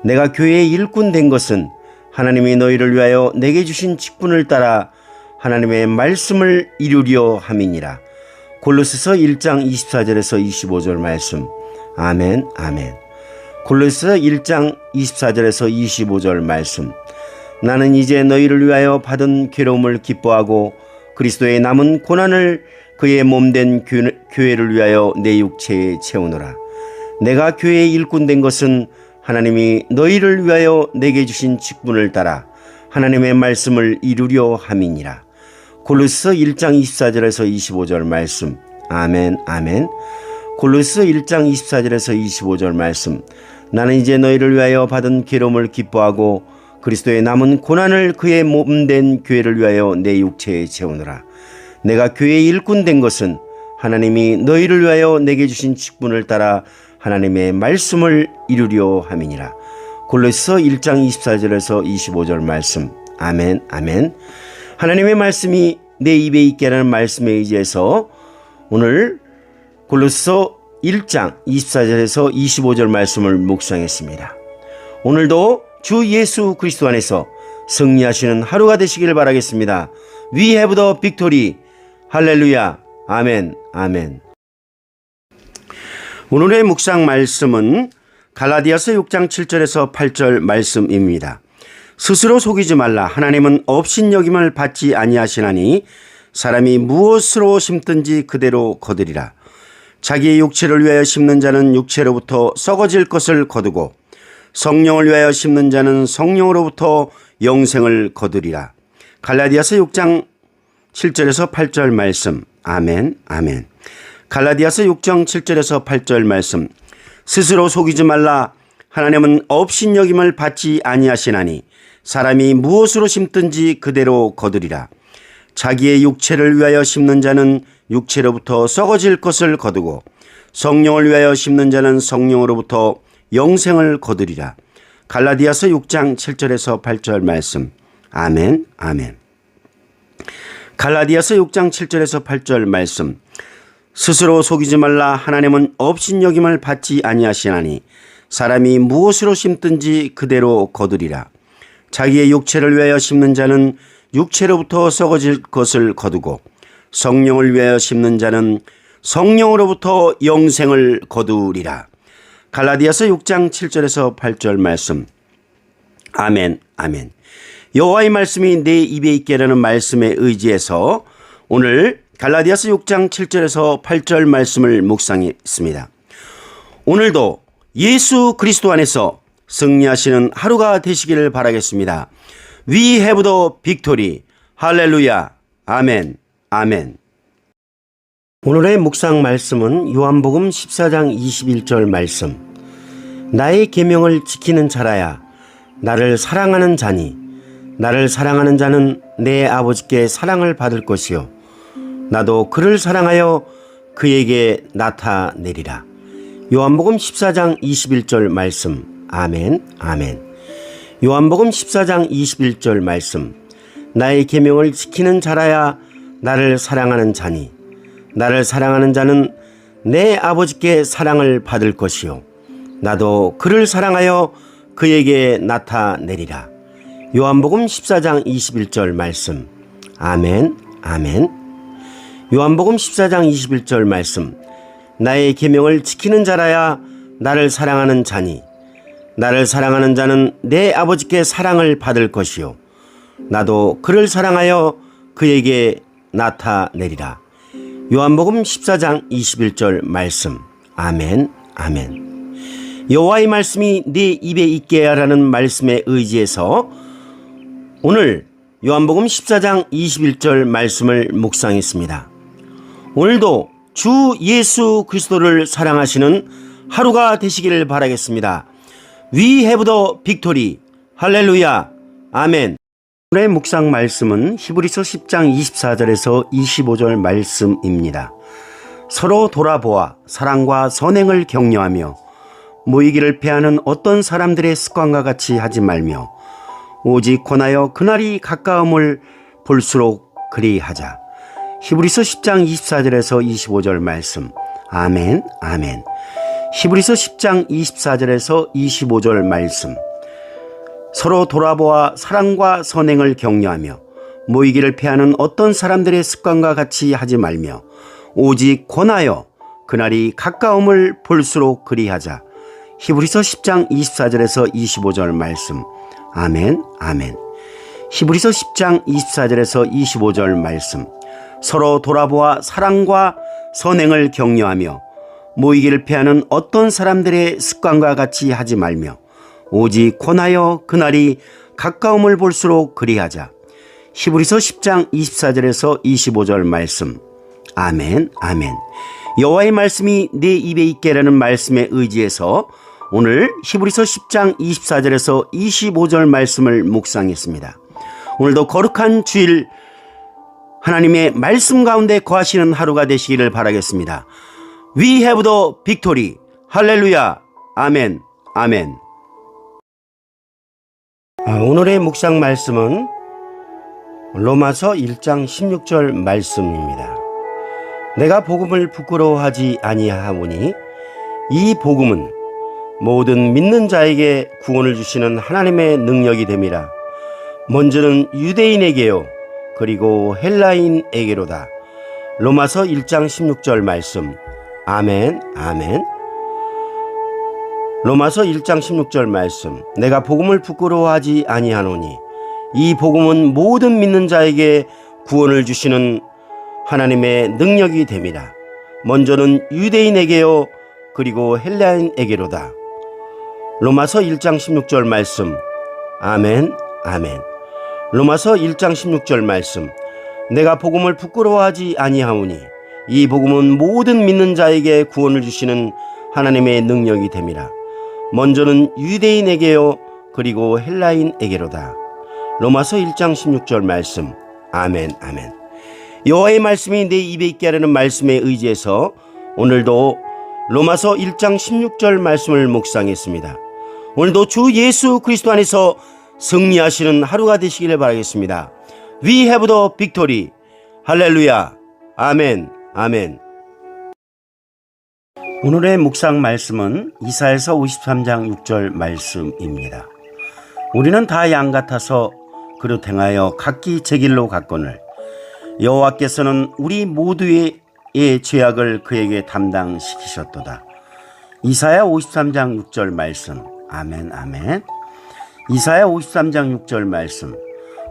내가 교회의 일꾼 된 것은 하나님이 너희를 위하여 내게 주신 직분을 따라 하나님의 말씀을 이루려 함이니라. 골로새서 1장 24절에서 25절 말씀. 아멘. 아멘. 골로새서 1장 24절에서 25절 말씀. 나는 이제 너희를 위하여 받은 괴로움을 기뻐하고 그리스도의 남은 고난을 그의 몸된 교회를 위하여 내 육체에 채우노라. 내가 교회의 일꾼 된 것은 하나님이 너희를 위하여 내게 주신 직분을 따라 하나님의 말씀을 이루려 함이니라. 골로새서 1장 24절에서 25절 말씀. 아멘. 아멘. 골로새서 1장 24절에서 25절 말씀. 나는 이제 너희를 위하여 받은 괴로움을 기뻐하고 그리스도의 남은 고난을 그의 몸된 교회를 위하여 내 육체에 채우노라. 내가 교회의 일꾼 된 것은 하나님이 너희를 위하여 내게 주신 직분을 따라 하나님의 말씀을 이루려 함이니라. 골로새서 1장 24절에서 25절 말씀. 아멘. 아멘. 하나님의 말씀이 내 입에 있게 하라는 말씀에 의지해서 오늘 골로새서 1장 24절에서 25절 말씀을 묵상했습니다. 오늘도 주 예수 그리스도 안에서 승리하시는 하루가 되시기를 바라겠습니다. We have the victory. 할렐루야. 아멘. 아멘. 오늘의 묵상 말씀은 갈라디아서 6장 7절에서 8절 말씀입니다. 스스로 속이지 말라. 하나님은 업신여김을 받지 아니하시나니 사람이 무엇으로 심든지 그대로 거두리라. 자기의 육체를 위하여 심는 자는 육체로부터 썩어질 것을 거두고 성령을 위하여 심는 자는 성령으로부터 영생을 거두리라. 갈라디아서 6장 7절에서 8절 말씀. 아멘. 아멘. 갈라디아서 6장 7절에서 8절 말씀. 스스로 속이지 말라. 하나님은 업신여김을 받지 아니하시나니 사람이 무엇으로 심든지 그대로 거두리라. 자기의 육체를 위하여 심는 자는 육체로부터 썩어질 것을 거두고 성령을 위하여 심는 자는 성령으로부터 영생을 거두리라. 갈라디아서 6장 7절에서 8절 말씀. 아멘. 아멘. 갈라디아서 6장 7절에서 8절 말씀. 스스로 속이지 말라. 하나님은 업신여김을 받지 아니하시나니 사람이 무엇으로 심든지 그대로 거두리라. 자기의 육체를 위하여 심는 자는 육체로부터 썩어질 것을 거두고 성령을 위하여 심는 자는 성령으로부터 영생을 거두리라. 갈라디아서 6장 7절에서 8절 말씀. 아멘. 아멘. 여호와의 말씀이 내 입에 있게 하라는 말씀에 의지해서 오늘 갈라디아서 6장 7절에서 8절 말씀을 묵상했습니다. 오늘도 예수 그리스도 안에서 승리하시는 하루가 되시기를 바라겠습니다. We have the victory. 할렐루야. 아멘. 아멘. 오늘의 묵상 말씀은 요한복음 14장 21절 말씀. 나의 계명을 지키는 자라야 나를 사랑하는 자니 나를 사랑하는 자는 내 아버지께 사랑을 받을 것이요 나도 그를 사랑하여 그에게 나타내리라. 요한복음 14장 21절 말씀. 아멘, 아멘. 요한복음 14장 21절 말씀. 나의 계명을 지키는 자라야 나를 사랑하는 자니 나를 사랑하는 자는 내 아버지께 사랑을 받을 것이요 나도 그를 사랑하여 그에게 나타내리라. 요한복음 14장 21절 말씀. 아멘, 아멘. 요한복음 14장 21절 말씀. 나의 계명을 지키는 자라야 나를 사랑하는 자니 나를 사랑하는 자는 내 아버지께 사랑을 받을 것이요 나도 그를 사랑하여 그에게 나타내리라. 요한복음 14장 21절 말씀. 아멘, 아멘. 여호와의 말씀이 네 입에 있게 하라는 말씀에 의지해서 오늘 요한복음 14장 21절 말씀을 묵상했습니다. 오늘도 주 예수 그리스도를 사랑하시는 하루가 되시기를 바라겠습니다. We have the victory. 할렐루야. 아멘. 오늘의 묵상 말씀은 히브리서 10장 24절에서 25절 말씀입니다. 서로 돌아보아 사랑과 선행을 격려하며 모이기를 패하는 어떤 사람들의 습관과 같이 하지 말며 오직 권하여 그날이 가까움을 볼수록 그리하자. 히브리서 10장 24절에서 25절 말씀. 아멘, 아멘. 히브리서 10장 24절에서 25절 말씀. 서로 돌아보아 사랑과 선행을 격려하며 모이기를 패하는 어떤 사람들의 습관과 같이 하지 말며 오직 권하여 그날이 가까움을 볼수록 그리하자. 히브리서 10장 24절에서 25절 말씀. 아멘, 아멘. 히브리서 10장 24절에서 25절 말씀. 서로 돌아보아 사랑과 선행을 격려하며 모이기를 패하는 어떤 사람들의 습관과 같이 하지 말며 오직 권하여 그날이 가까움을 볼수록 그리하자. 히브리서 10장 24절에서 25절 말씀. 아멘, 아멘. 여호와의 말씀이 내 입에 있게라는 말씀에 의지해서 오늘 히브리서 10장 24절에서 25절 말씀을 묵상했습니다. 오늘도 거룩한 주일 하나님의 말씀 가운데 거하시는 하루가 되시기를 바라겠습니다. We have the victory. 할렐루야. 아멘, 아멘. 오늘의 묵상 말씀은 로마서 1장 16절 말씀입니다. 내가 복음을 부끄러워하지 아니하오니 이 복음은 모든 믿는 자에게 구원을 주시는 하나님의 능력이 됨이라. 먼저는 유대인에게요 그리고 헬라인에게로다. 로마서 1장 16절 말씀. 아멘, 아멘. 로마서 1장 16절 말씀. 내가 복음을 부끄러워하지 아니하노니 이 복음은 모든 믿는 자에게 구원을 주시는 하나님의 능력이 됨이라. 먼저는 유대인에게요 그리고 헬라인에게로다. 로마서 1장 16절 말씀. 아멘, 아멘. 로마서 1장 16절 말씀. 내가 복음을 부끄러워하지 아니하오니 이 복음은 모든 믿는 자에게 구원을 주시는 하나님의 능력이 됨이라. 먼저는 유대인에게요 그리고 헬라인에게로다. 로마서 1장 16절 말씀. 아멘, 아멘. 여호와의 말씀이 내 입에 있게 하라는 말씀에 의지해서 오늘도 로마서 1장 16절 말씀을 묵상했습니다. 오늘도 주 예수 그리스도 안에서 승리하시는 하루가 되시기를 바라겠습니다. We have the victory. 할렐루야. 아멘, 아멘. 오늘의 묵상 말씀은 이사야서 53장 6절 말씀입니다. 우리는 다 양 같아서 그릇 행하여 각기 제 길로 갔거늘 여호와께서는 우리 모두의 죄악을 그에게 담당시키셨도다. 이사야 53장 6절 말씀. 아멘, 아멘. 이사야 53장 6절 말씀.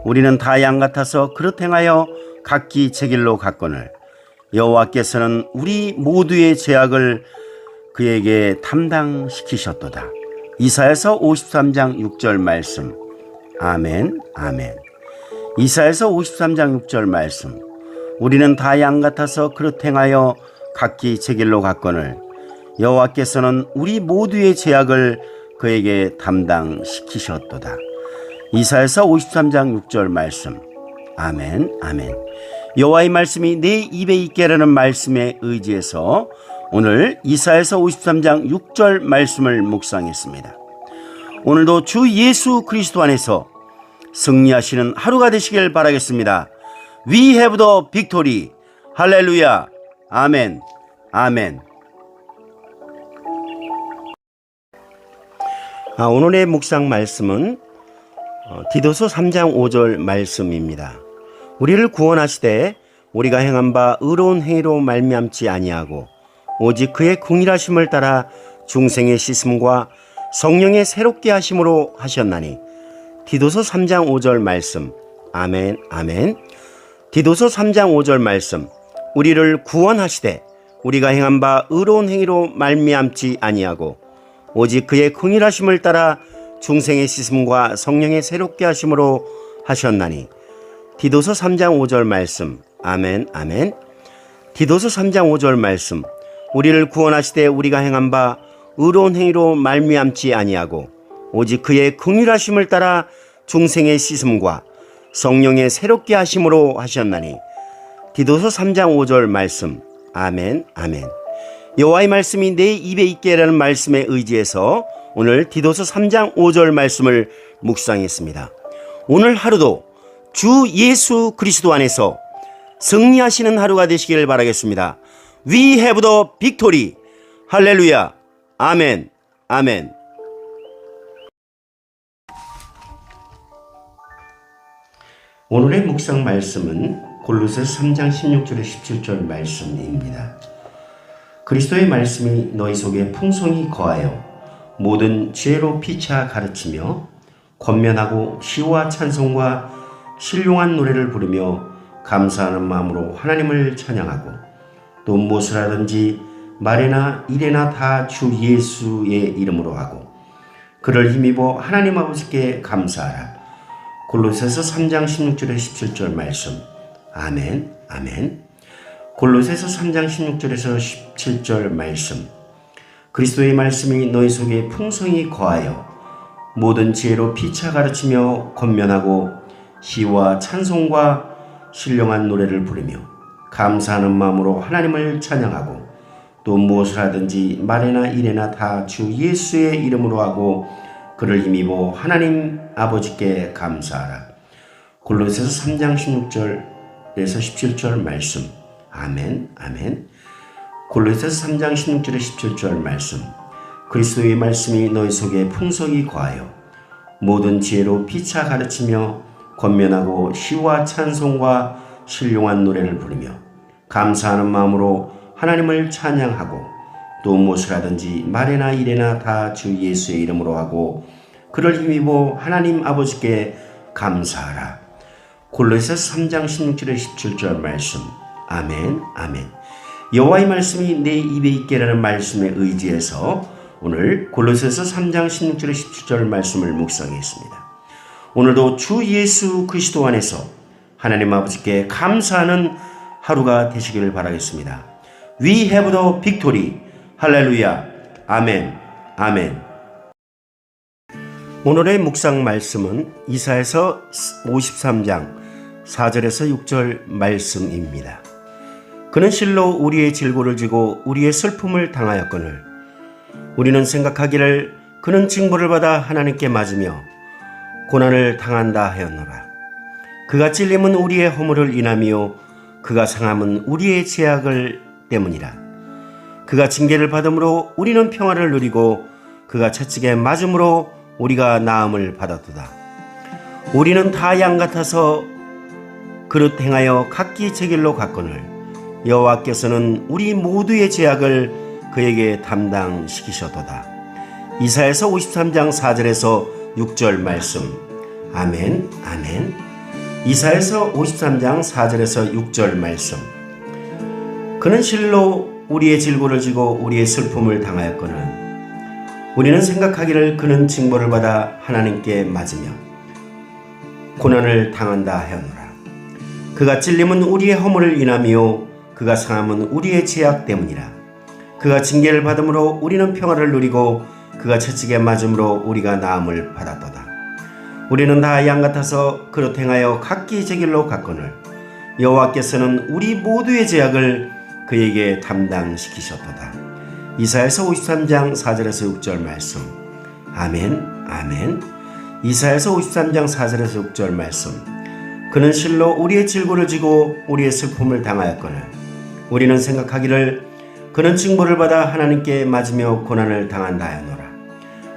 우리는 다 양 같아서 그릇 행하여 각기 제 길로 갔거늘 여호와께서는 우리 모두의 죄악을 그에게 담당시키셨도다. 이사야서 53장 6절 말씀. 아멘, 아멘. 이사야서 53장 6절 말씀. 우리는 다 양 같아서 그릇 행하여 각기 제 길로 갔거늘 여호와께서는 우리 모두의 죄악을 그에게 담당시키셨도다. 이사야서 53장 6절 말씀. 아멘, 아멘. 여호와의 말씀이 내 입에 있게 하라는 말씀에 의지해서 오늘 이사야서 53장 6절 말씀을 묵상했습니다. 오늘도 주 예수 그리스도 안에서 승리하시는 하루가 되시길 바라겠습니다. We have the victory. 할렐루야. 아멘. 아멘. 오늘의 묵상 말씀은 디도서 3장 5절 말씀입니다. 우리를 구원하시되 우리가 행한 바 의로운 행위로 말미암지 아니하고 오직 그의 긍휼하심을 따라 중생의 씻음과 성령의 새롭게 하심으로 하셨나니. 디도서 3장 5절 말씀. 아멘. 아멘. 디도서 3장 5절 말씀. 우리를 구원하시되 우리가 행한 바 의로운 행위로 말미암지 아니하고 오직 그의 긍휼하심을 따라 중생의 씻음과 성령의 새롭게 하심으로 하셨나니. 디도서 3장 5절 말씀. 아멘. 아멘. 디도서 3장 5절 말씀. 우리를 구원하시되 우리가 행한 바 의로운 행위로 말미암지 아니하고 오직 그의 긍휼하심을 따라 중생의 씻음과 성령의 새롭게 하심으로 하셨나니. 디도서 3장 5절 말씀. 아멘. 아멘. 여호와의 말씀이 내 입에 있게라는 말씀에 의지해서 오늘 디도서 3장 5절 말씀을 묵상했습니다. 오늘 하루도 주 예수 그리스도 안에서 승리하시는 하루가 되시길 바라겠습니다. We have the victory. 할렐루야. 아멘. 아멘. 오늘의 묵상 말씀은 골로새서 3장 16절에 17절 말씀입니다. 그리스도의 말씀이 너희 속에 풍성히 거하여 모든 지혜로 피차 가르치며 권면하고 시와 찬송과 신령한 노래를 부르며 감사하는 마음으로 하나님을 찬양하고 또 무엇을 하든지 말이나 일에나 다 주 예수의 이름으로 하고 그를 힘입어 하나님 아버지께 감사하라. 골로새서 3장 16절에 17절 말씀. 아멘. 아멘. 골로새서 3장 16절에서 17절 말씀. 그리스도의 말씀이 너희 속에 풍성히 거하여 모든 지혜로 피차 가르치며 권면하고 시와 찬송과 신령한 노래를 부르며 감사하는 마음으로 하나님을 찬양하고 또 무엇을 하든지 말이나 일에나 다 주 예수의 이름으로 하고 그를 힘입어 하나님 아버지께 감사하라. 골로새서 3장 16절에서 17절 말씀. 아멘. 아멘. 골로새서 3장 16절에 17절 말씀. 그리스도의 말씀이 너희 속에 풍성히 거하여 모든 지혜로 피차 가르치며 권면하고 시와 찬송과 신령한 노래를 부르며 감사하는 마음으로 하나님을 찬양하고 또 무엇을 하든지 말이나 일에나 다 주 예수의 이름으로 하고 그를 힘입어 하나님 아버지께 감사하라. 골로새서 3장 16절에 17절 말씀. 아멘. 아멘. 여호와의 말씀이 내 입에 있게라는 말씀에 의지해서 오늘 골로새서 3장 16절에 17절 말씀을 묵상했습니다. 오늘도 주 예수 그리스도 안에서 하나님 아버지께 감사하는 하루가 되시기를 바라겠습니다. We have the victory. 할렐루야. 아멘. 아멘. 오늘의 묵상 말씀은 이사야서 53장 4절에서 6절 말씀입니다. 그는 실로 우리의 질고를 지고 우리의 슬픔을 당하였거늘 우리는 생각하기를 그는 징벌을 받아 하나님께 맞으며 고난을 당한다 하였노라. 그가 찔림은 우리의 허물을 인하며 그가 상함은 우리의 죄악을 때문이라. 그가 징계를 받음으로 우리는 평화를 누리고 그가 채찍에 맞음으로 우리가 나음을 받았도다. 우리는 다 양 같아서 그릇 행하여 각기 제 길로 갔거늘 여호와께서는 우리 모두의 죄악을 그에게 담당시키셨도다. 이사야서 53장 4절에서 6절 말씀. 아멘. 아멘. 이사야서 53장 4절에서 6절 말씀. 그는 실로 우리의 질고를 지고 우리의 슬픔을 당하였거늘 우리는 생각하기를 그는 징벌을 받아 하나님께 맞으며 고난을 당한다 하였노라. 그가 찔림은 우리의 허물을 인하며 그가 상함은 우리의 죄악 때문이라. 그가 징계를 받음으로 우리는 평화를 누리고 그가 채찍에 맞음으로 우리가 나음을 받았도다. 우리는 다 양 같아서 그릇 행하여 각기 제 길로 갔거늘 여호와께서는 우리 모두의 죄악을 그에게 담당시키셨도다. 이사야서 53장 4절에서 6절 말씀. 아멘, 아멘. 이사야서 53장 4절에서 6절 말씀. 그는 실로 우리의 질고를 지고 우리의 슬픔을 당하였거늘 우리는 생각하기를 그는 징벌을 받아 하나님께 맞으며 고난을 당한다 하였노라.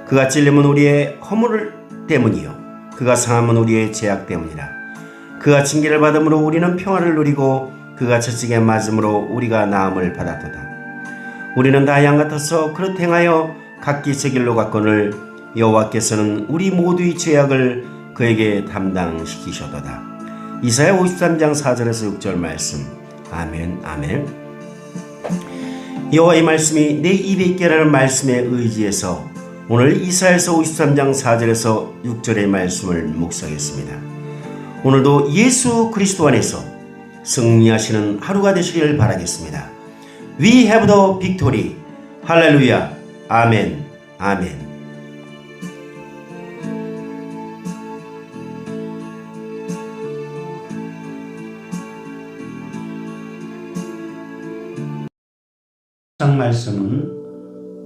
그가 찔림은 우리의 허물 때문이요 그가 상함은 우리의 죄악 때문이라. 그가 징계를 받음으로 우리는 평화를 누리고 그가 채찍에 맞음으로 우리가 나음을 받았도다. 우리는 다 양 같아서 그릇 행하여 각기 제 길로 갔거늘 여호와께서는 우리 모두의 죄악을 그에게 담당시키셨도다. 이사야 53장 4절에서 6절 말씀. 아멘, 아멘. 여호와의 말씀이 내 입에 있게라는 말씀에 의지해서 오늘 이사야서 53장 4절에서 6절의 말씀을 묵상했습니다. 오늘도 예수 그리스도 안에서 승리하시는 하루가 되시길 바라겠습니다. We have the victory. 할렐루야. 아멘, 아멘. 말씀은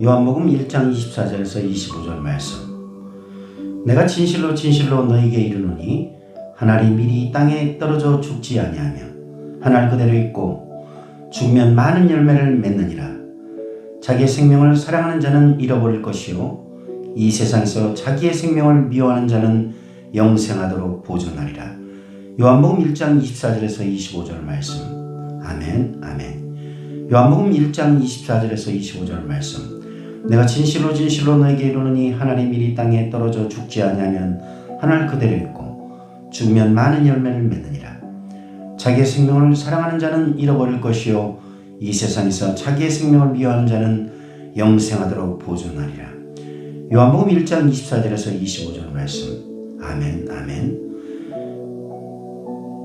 요한복음 1장 24절에서 25절 말씀. 내가 진실로 진실로 너에게 이르노니 한 알이 미리 땅에 떨어져 죽지 아니하며 한 알 그대로 있고 죽으면 많은 열매를 맺느니라. 자기의 생명을 사랑하는 자는 잃어버릴 것이요 이 세상에서 자기의 생명을 미워하는 자는 영생하도록 보존하리라. 요한복음 1장 24절에서 25절 말씀. 아멘, 아멘. 요한복음 1장 24절에서 25절 말씀. 내가 진실로 진실로 너에게 이르노니 한 알이 미리 땅에 떨어져 죽지 아니하면 한 알 그대로 있고 죽으면 많은 열매를 맺느니라. 자기의 생명을 사랑하는 자는 잃어버릴 것이요 이 세상에서 자기의 생명을 미워하는 자는 영생하도록 보존하리라. 요한복음 1장 24절에서 25절 말씀. 아멘, 아멘.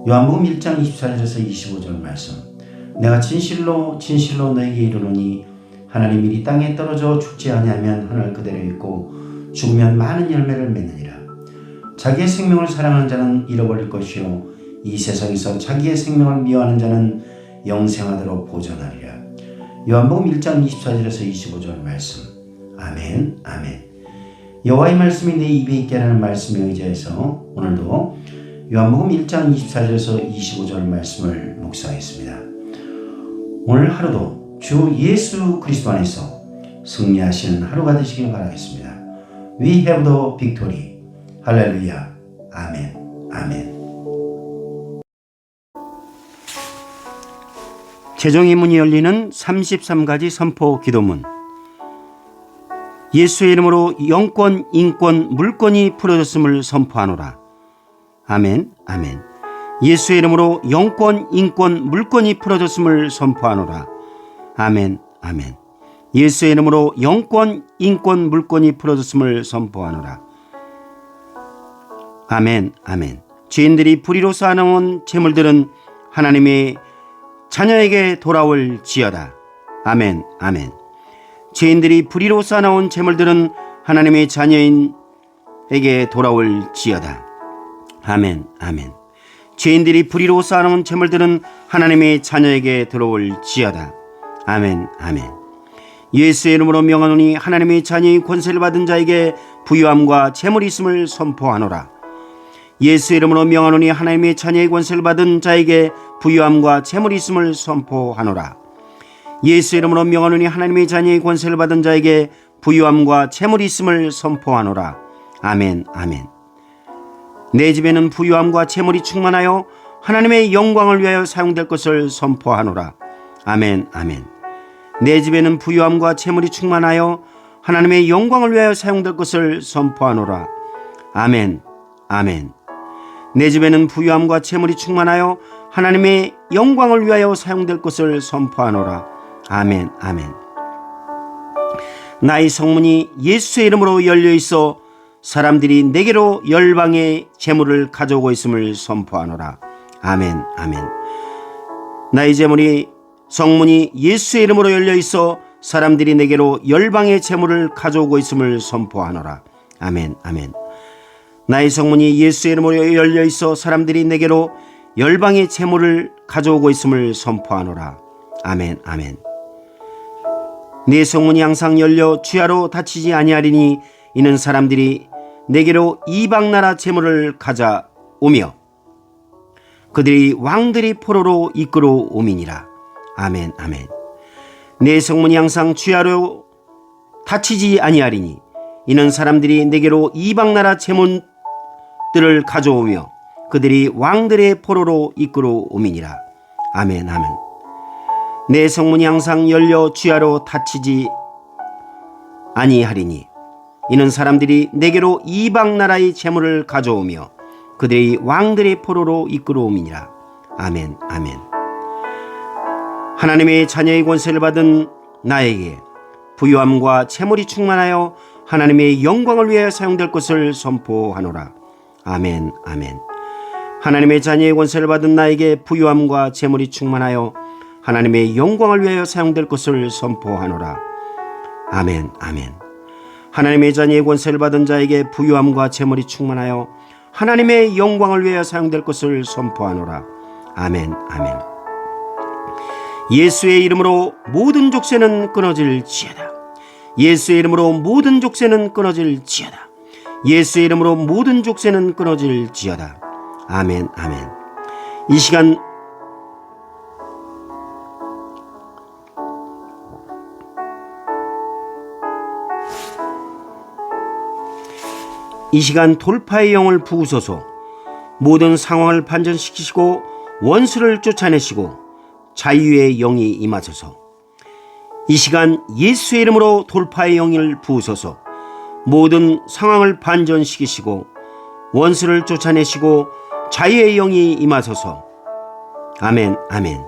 요한복음 1장 24절에서 25절 말씀. 내가 진실로 진실로 너에게 이르노니 하나님 일이 땅에 떨어져 죽지 아니하면 한 알 그대로 있고 죽으면 많은 열매를 맺느니라. 자기의 생명을 사랑하는 자는 잃어버릴 것이요 이 세상에서 자기의 생명을 미워하는 자는 영생하도록 보존하리라. 요한복음 1장 24절에서 25절 말씀. 아멘, 아멘. 여호와의 말씀이 내 입에 있게 하는 말씀에 의지해서 오늘도 요한복음 1장 24절에서 25절 말씀을 묵상했습니다. 오늘 하루도 주 예수 그리스도 안에서 승리하시는 하루가 되시길 바라겠습니다. We have the victory. 할렐루야. 아멘, 아멘. 최종의 문이 열리는 33가지 선포 기도문. 예수의 이름으로 영권, 인권, 물권이 풀어졌음을 선포하노라. 아멘, 아멘. 예수의 이름으로 영권, 인권, 물권이 풀어졌음을 선포하노라. 아멘, 아멘. 예수의 이름으로 영권, 인권, 물권이 풀어졌음을 선포하노라. 아멘, 아멘. 죄인들이 불의로 쌓아놓은 재물들은 하나님의 자녀에게 돌아올 지어다. 아멘, 아멘. 죄인들이 불의로 쌓아놓은 재물들은 하나님의 자녀인에게 돌아올 지어다. 아멘, 아멘. 죄인들이 불의로 쌓아놓은 재물들은 하나님의 자녀에게 들어올 지어다. 아멘, 아멘. 예수의 이름으로 명하노니 하나님의 자녀의 권세를 받은 자에게 부유함과 재물이 있음을 선포하노라. 예수의 이름으로 명하노니 하나님의 자녀의 권세를 받은 자에게 부유함과 재물이 있음을 선포하노라. 예수의 이름으로 명하노니 하나님의 자녀의 권세를 받은 자에게 부유함과 재물이 있음을 선포하노라. 아멘, 아멘. 내 집에는 부유함과 재물이 충만하여 하나님의 영광을 위하여 사용될 것을 선포하노라. 아멘, 아멘. 내 집에는 부유함과 재물이 충만하여 하나님의 영광을 위하여 사용될 것을 선포하노라. 아멘, 아멘. 내 집에는 부유함과 재물이 충만하여 하나님의 영광을 위하여 사용될 것을 선포하노라. 아멘, 아멘. 나의 성문이 예수의 이름으로 열려 있어 사람들이 내게로 열방의 재물을 가져오고 있음을 선포하노라. 아멘, 아멘. 나의 성문이 예수의 이름으로 열려 있어 사람들이 내게로 열방의 재물을 가져오고 있음을 선포하노라. 아멘, 아멘. 나의 성문이 예수의 이름으로 열려 있어 사람들이 내게로 열방의 재물을 가져오고 있음을 선포하노라. 아멘. 아멘. 내 성문이 항상 열려 주야로 닫히지 아니하리니 이는 사람들이 내게로 이방 나라 재물을 가져오며 그들이 왕들이 포로로 이끌어 오미니라. 아멘. 아멘. 내 성문이 항상 주야로 닫히지 아니하리니 이는 사람들이 내게로 이방 나라 재물들을 가져오며 그들이 왕들의 포로로 이끌어 오미니라. 아멘. 아멘. 내 성문이 항상 열려 주야로 닫히지 아니하리니 이는 사람들이 내게로 이방 나라의 재물을 가져오며 그들이 왕들의 포로로 이끌어 오미니라. 아멘. 아멘. 하나님의 자녀의 권세를 받은 나에게 부유함과 재물이 충만하여 하나님의 영광을 위하여 사용될 것을 선포하노라. 아멘. 아멘. 하나님의 자녀의 권세를 받은 나에게 부유함과 재물이 충만하여 하나님의 영광을 위하여 사용될 것을 선포하노라. 아멘. 아멘. 하나님의 자녀의 권세를 받은 자에게 부유함과 재물이 충만하여 하나님의 영광을 위하여 사용될 것을 선포하노라. 아멘. 아멘. 예수의 이름으로 모든 족쇄는 끊어질지어다. 예수의 이름으로 모든 족쇄는 끊어질지어다. 예수의 이름으로 모든 족쇄는 끊어질지어다. 아멘. 아멘. 이 시간 돌파의 영을 부으소서. 모든 상황을 반전시키시고 원수를 쫓아내시고 자유의 영이 임하소서. 이 시간 예수의 이름으로 돌파의 영을 부으소서. 모든 상황을 반전시키시고 원수를 쫓아내시고 자유의 영이 임하소서. 아멘. 아멘.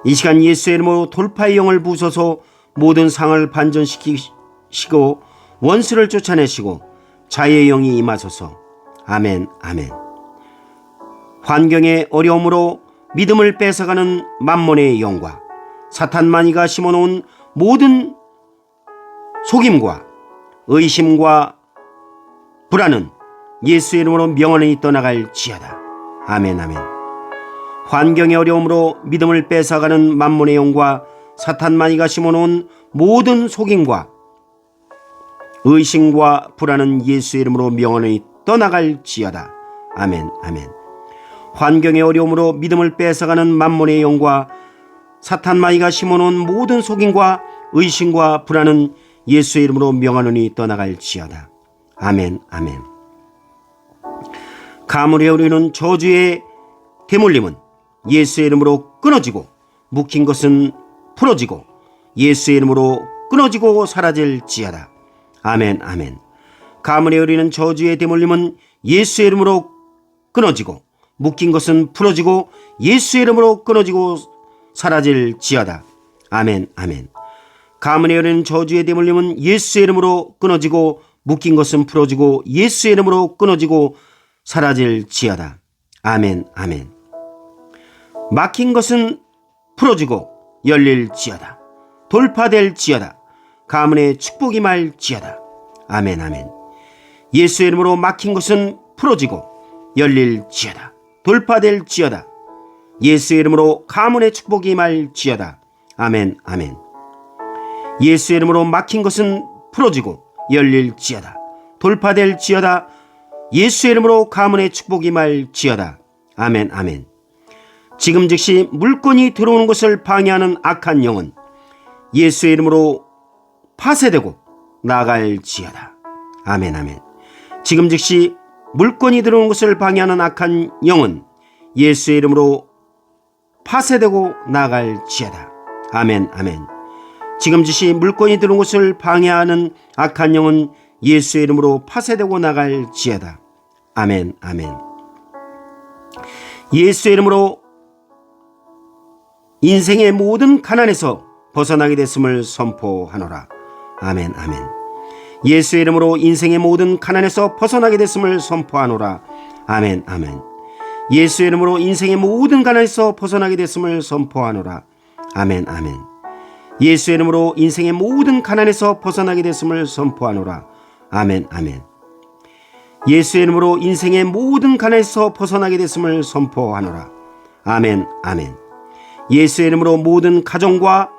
이 시간 예수의 이름으로 돌파의 영을 부으소서. 모든 상황을 반전시키시고 원수를 쫓아내시고 자유의 영이 임하소서. 아멘. 아멘. 환경의 어려움으로 믿음을 뺏어가는 만몬의 영과 사탄마귀가 심어놓은 모든 속임과 의심과 불안은 예수의 이름으로 명언이 떠나갈지어다. 아멘. 아멘. 환경의 어려움으로 믿음을 뺏어가는 만몬의 영과 사탄마귀가 심어놓은 모든 속임과 의심과 불안은 예수의 이름으로 명언이 떠나갈지어다. 아멘. 아멘. 환경의 어려움으로 믿음을 뺏어가는 만몬의 영과 사탄마귀가 심어놓은 모든 속임과 의심과 불안은 예수의 이름으로 명하노니 떠나갈지어다. 아멘. 아멘. 가물에 오르는 저주의 대물림은 예수의 이름으로 끊어지고 묶인 것은 풀어지고 예수의 이름으로 끊어지고 사라질지어다. 아멘. 아멘. 가물에 오르는 저주의 대물림은 예수의 이름으로 끊어지고 묶인 것은 풀어지고 예수의 이름으로 끊어지고 사라질지어다. 아멘. 아멘. 가문에 오르는 저주의 대물림은 예수의 이름으로 끊어지고 묶인 것은 풀어지고 예수의 이름으로 끊어지고 사라질지어다. 아멘. 아멘. 막힌 것은 풀어지고 열릴지어다. 돌파될지어다. 가문의 축복이 말지어다. 아멘. 아멘. 예수의 이름으로 막힌 것은 풀어지고 열릴지어다. 돌파될지어다. 예수의 이름으로 가문의 축복이 말지어다. 아멘. 아멘. 예수의 이름으로 막힌 것은 풀어지고 열릴지어다. 돌파될지어다. 예수의 이름으로 가문의 축복이 말지어다. 아멘. 아멘. 지금 즉시 물건이 들어오는 것을 방해하는 악한 영은 예수의 이름으로 파쇄되고 나갈지어다. 아멘. 아멘. 지금 즉시 물건이 들어오는 것을 방해하는 악한 영은 예수의 이름으로 파쇄되고 나갈지어다. 아멘. 아멘. 지금 즉시 물건이 들어오는 것을 방해하는 악한 영은 예수의 이름으로 파쇄되고 나갈지어다. 아멘. 아멘. 예수의 이름으로 인생의 모든 가난에서 벗어나게 됐음을 선포하노라. 아멘. 아멘. 예수의 이름으로 인생의 모든 가난에서 벗어나게 됐음을 선포하노라. 아멘. 아멘. 예수의 이름으로 인생의 모든 가난에서 벗어나게 됐음을 선포하노라. 아멘. 아멘. 예수의 이름으로 인생의 모든 가난에서 벗어나게 됐음을 선포하노라. 아멘. 아멘. 예수의 이름으로 인생의 모든 가난에서 벗어나게 됐음을 선포하노라. 아멘. 아멘. 예수의 이름으로 모든 가정과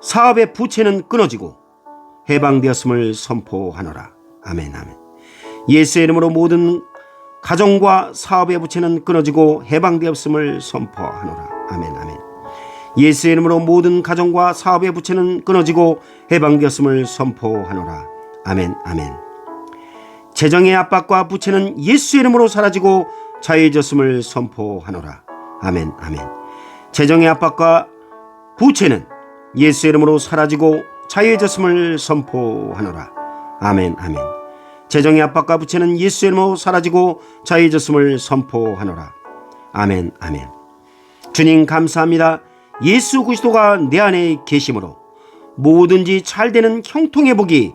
사업의 부채는 끊어지고 해방되었음을 선포하노라. 아멘, 아멘. 예수의 이름으로 모든 가정과 사업의 부채는 끊어지고 해방되었음을 선포하노라. 아멘, 아멘. 예수의 이름으로 모든 가정과 사업의 부채는 끊어지고 해방되었음을 선포하노라. 아멘, 아멘. 재정의 압박과 부채는 예수의 이름으로 사라지고 자유해졌음을 선포하노라. 아멘, 아멘. 재정의 압박과 부채는 예수의 이름으로 사라지고 자유해졌음을 선포하노라. 아멘, 아멘. 재정의 압박과 부채는 예수의 이름으로 사라지고 자유해졌음을 선포하노라. 아멘, 아멘. 주님 감사합니다. 예수 그리스도가 내 안에 계심으로 뭐든지 잘되는 형통의 복이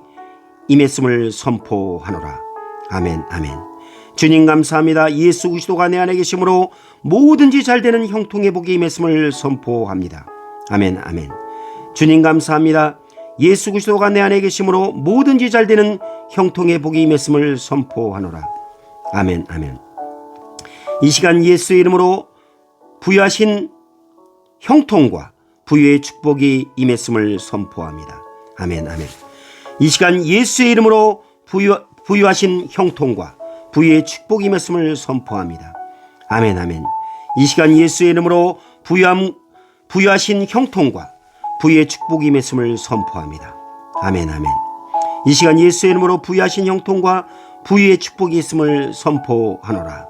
임했음을 선포하노라. 아멘, 아멘. 주님 감사합니다. 예수 그리스도가 내 안에 계심으로 뭐든지 잘되는 형통의 복이 임했음을 선포합니다. 아멘, 아멘. 주님 감사합니다. 예수 그리스도가 내 안에 계심으로 뭐든지 잘되는 형통의 복이 임했음을 선포하노라. 아멘, 아멘. 이 시간 예수의 이름으로 부유하신 형통과 부유의 축복이 임했음을 선포합니다. 아멘, 아멘. 이 시간 예수의 이름으로 부유하신 형통과 부유의 축복이 임했음을 선포합니다. 아멘, 아멘. 이 시간 예수의 이름으로 부유하신 형통과 부유의 축복이 임했음을 선포합니다. 아멘, 아멘. 이 시간 예수의 이름으로 부유하신 형통과 부유의 축복이 있음을 선포하노라.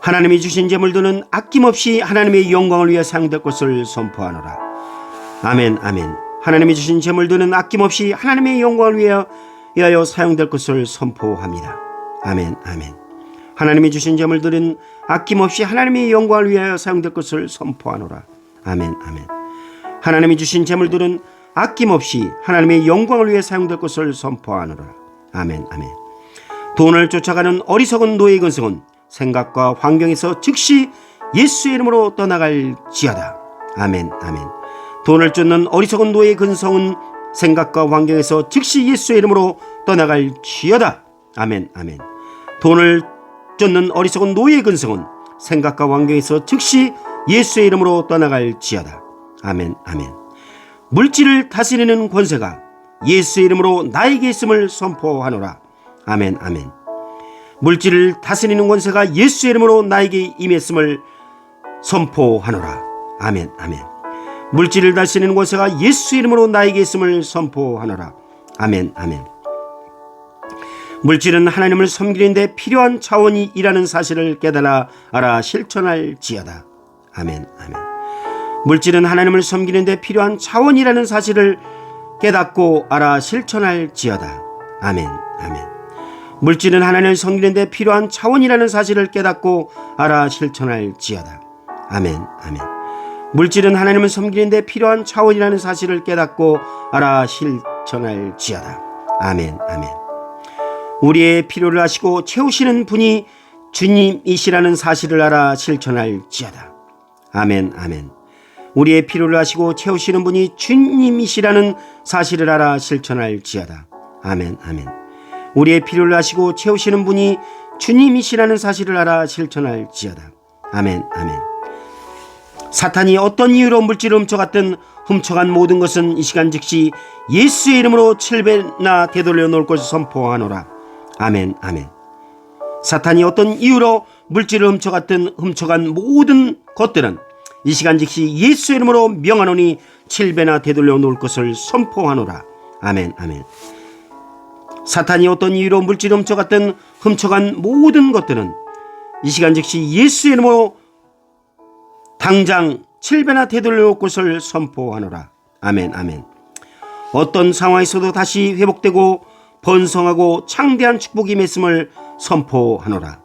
하나님이 주신 재물들은 아낌없이 하나님의 영광을 위해 사용될 것을 선포하노라. 아멘, 아멘. 하나님이 주신 재물들은 아낌없이 하나님의 영광을 위하여 사용될 것을 선포합니다. 아멘, 아멘. 하나님이 주신 재물들은 아낌없이 하나님의 영광을 위하여 사용될 것을 선포하노라. 아멘, 아멘. 하나님이 주신 재물들은 아낌없이 하나님의 영광을 위해 사용될 것을 선포하노라. 아멘, 아멘. 돈을 쫓아가는 어리석은 노예의 근성은 생각과 환경에서 즉시 예수의 이름으로 떠나갈지어다. 아멘, 아멘. 돈을 쫓는 어리석은 노예의 근성은 생각과 환경에서 즉시 예수의 이름으로 떠나갈지어다. 아멘, 아멘. 돈을 쫓는 어리석은 노예의 근성은 생각과 환경에서 즉시 예수의 이름으로 떠나갈지어다. 아멘, 아멘. 물질을 다스리는 권세가 예수의 이름으로 나에게 있음을 선포하노라. 아멘, 아멘. 물질을 다스리는 권세가 예수의 이름으로 나에게 임했음을 선포하노라. 아멘, 아멘. 물질을 다스리는 권세가 예수의 이름으로 나에게 있음을 선포하노라. 아멘, 아멘. 물질은 하나님을 섬기는 데 필요한 자원이라는 사실을 깨달아 알아 실천할지어다. 아멘, 아멘. 물질은 하나님을 섬기는 데 필요한 자원이라는 사실을 깨닫고 알아 실천할지어다. 아멘, 아멘. 물질은 하나님을 섬기는 데 필요한 자원이라는 사실을 깨닫고 알아 실천할지어다. 아멘, 아멘. 물질은 하나님을 섬기는 데 필요한 자원이라는 사실을 깨닫고 알아 실천할지어다. 아멘, 아멘. 우리의 필요를 아시고 채우시는 분이 주님이시라는 사실을 알아 실천할지어다. 아멘, 아멘. 우리의 필요를 아시고 채우시는 분이 주님이시라는 사실을 알아 실천할지어다. 아멘, 아멘. 우리의 필요를 아시고 채우시는 분이 주님이시라는 사실을 알아 실천할지어다. 아멘, 아멘. 사탄이 어떤 이유로 물질을 훔쳐간 모든 것은 이 시간 즉시 예수의 이름으로 7배나 되돌려 놓을 것을 선포하노라. 아멘, 아멘. 사탄이 어떤 이유로 물질을 훔쳐간 모든 것들은 이 시간 즉시 예수의 이름으로 명하노니 7배나 되돌려 놓을 것을 선포하노라. 아멘, 아멘. 사탄이 어떤 이유로 물질을 훔쳐간 모든 것들은 이 시간 즉시 예수의 이름으로 당장 7배나 되돌려 놓을 것을 선포하노라. 아멘, 아멘. 어떤 상황에서도 다시 회복되고 번성하고 창대한 축복이 맺음을 선포하노라.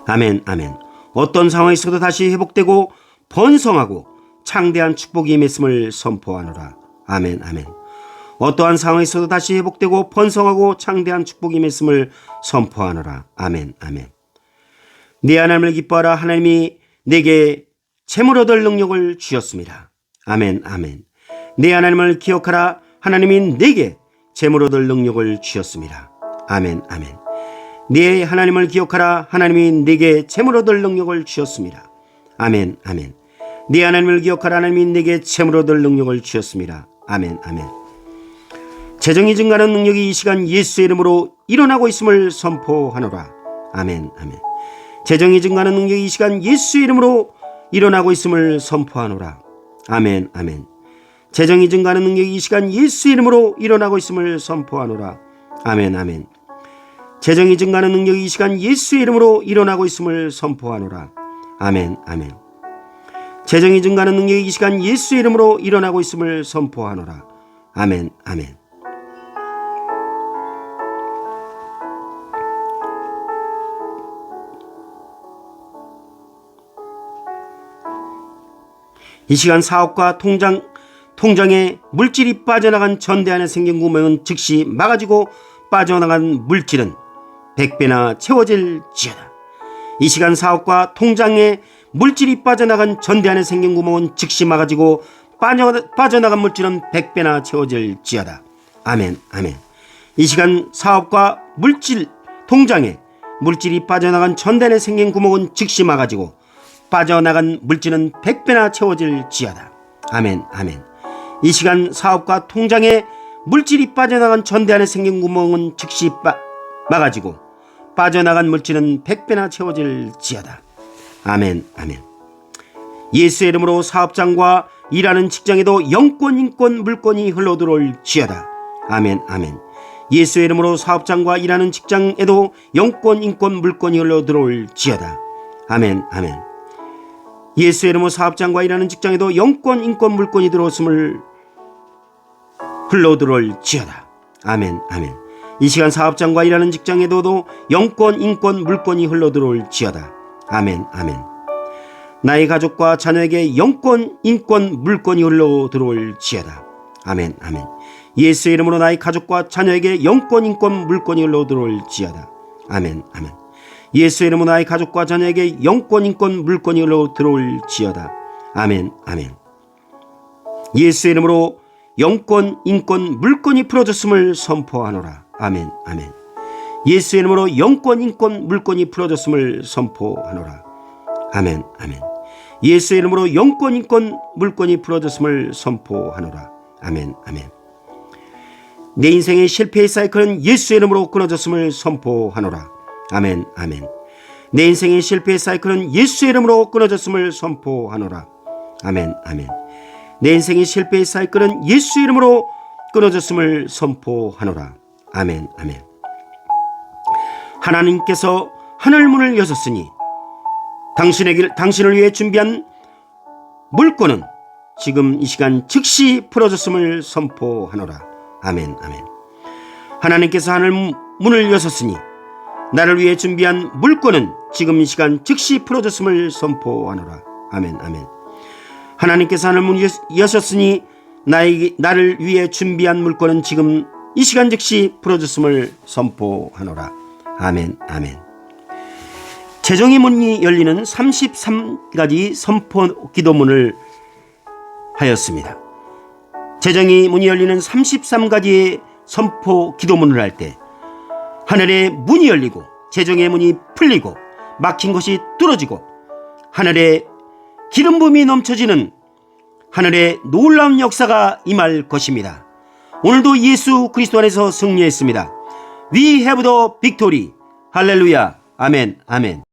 아멘, 아멘. 어떤 상황에서도 다시 회복되고 번성하고 창대한 축복이 맺음을 선포하노라. 아멘, 아멘. 어떠한 상황에서도 다시 회복되고 번성하고 창대한 축복이 맺음을 선포하노라. 아멘, 아멘. 내 하나님을 기뻐하라. 하나님이 내게 재물 얻을 능력을 주셨습니다. 아멘, 아멘. 내 하나님을 기억하라. 하나님이 내게 재물 얻을 능력을 주셨습니다. 아멘, 아멘. 네 하나님을 기억하라. 하나님이 내게 재물 얻을 능력을 주셨습니다. 아멘, 아멘. 네 하나님을 기억하라. 하나님이 내게 재물 얻을 능력을 주셨습니다. 아멘, 아멘. 재정이 증가하는 능력이 이 시간 예수의 이름으로 일어나고 있음을 선포하노라. 아멘, 아멘. 재정이 증가하는 능력이 이 시간 예수의 이름으로 일어나고 있음을 선포하노라. 아멘, 아멘. 재정이 증가하는 능력이 이 시간 예수의 이름으로 일어나고 있음을 선포하노라. 아멘, 아멘. 재정이 증가하는 능력이 이 시간 예수의 이름으로 일어나고 있음을 선포하노라. 아멘, 아멘. 재정이 증가하는 능력이 이 시간 예수의 이름으로 일어나고 있음을 선포하노라. 아멘, 아멘. 이 시간 사업과 통장에 물질이 빠져나간 전대 안에 생긴 구멍은 즉시 막아지고 빠져나간 물질은 100배나 채워질지어다. 이 시간 사업과 통장에 물질이 빠져나간 전대 안에 생긴 구멍은 즉시 막아지고 빠져나간 물질은 100배나 채워질지어다. 아멘, 아멘. 이 시간 사업과 통장에 물질이 빠져나간 전대 안에 생긴 구멍은 즉시 막아지고 빠져나간 물질은 100배나 채워질지어다. 아멘, 아멘. 이 시간 사업과 통장에 물질이 빠져나간 전대 안에 생긴 구멍은 즉시 막아지고 빠져나간 물질은 100배나 채워질지어다. 아멘, 아멘. 예수의 이름으로 사업장과 일하는 직장에도 영권, 인권, 물권이 흘러들어올지어다. 아멘, 아멘. 예수의 이름으로 사업장과 일하는 직장에도 영권, 인권, 물권이 흘러들어올지어다. 아멘, 아멘. 예수의 이름으로 사업장과 일하는 직장에도 영권, 인권, 물권이 흘러들어올지어다. 아멘, 아멘. 이 시간 사업장과 일하는 직장에도 영권, 인권, 물권이 흘러들어올지어다. 아멘, 아멘. 나의 가족과 자녀에게 영권, 인권, 물권이 흘러들어올지어다. 아멘, 아멘. 예수의 이름으로 나의 가족과 자녀에게 영권, 인권, 물권이 흘러들어올지어다. 아멘, 아멘. 예수의 이름으로 나의 가족과 자녀에게 영권, 인권, 물권이 흘러들어올지어다. 아멘, 아멘. 예수의 이름으로 영권, 인권, 물권이 풀어졌음을 선포하노라. 아멘, 아멘. 예수의 이름으로 영권, 인권, 물권이 풀어졌음을 선포하노라. 아멘, 아멘. 예수의 이름으로 영권, 인권, 물권이 풀어졌음을 선포하노라. 아멘, 아멘. 내 인생의 실패의 사이클은 예수의 이름으로 끊어졌음을 선포하노라. 아멘, 아멘. 내 인생의 실패의 사이클은 예수의 이름으로 끊어졌음을 선포하노라. 아멘, 아멘. 내 인생의 실패의 사이클은 예수의 이름으로 끊어졌음을 선포하노라. 아멘, 아멘. 하나님께서 하늘문을 여셨으니 당신을 위해 준비한 물권은 지금 이 시간 즉시 풀어졌음을 선포하노라. 아멘, 아멘. 하나님께서 하늘문을 여셨으니 나를 위해 준비한 물권은 지금 이 시간 즉시 풀어졌음을 선포하노라. 아멘, 아멘. 하나님께서 하늘문을 여셨으니 나를 위해 준비한 물권은 지금 이 시간 즉시 풀어졌음을 선포하노라. 아멘, 아멘. 재정의 문이 열리는 33가지 선포 기도문을 하였습니다. 재정의 문이 열리는 33가지의 선포 기도문을 할 때 하늘의 문이 열리고 재정의 문이 풀리고 막힌 것이 뚫어지고 하늘의 기름 부음이 넘쳐지는 하늘의 놀라운 역사가 임할 것입니다. 오늘도 예수 그리스도 안에서 승리했습니다. We have the victory. 할렐루야. 아멘, 아멘.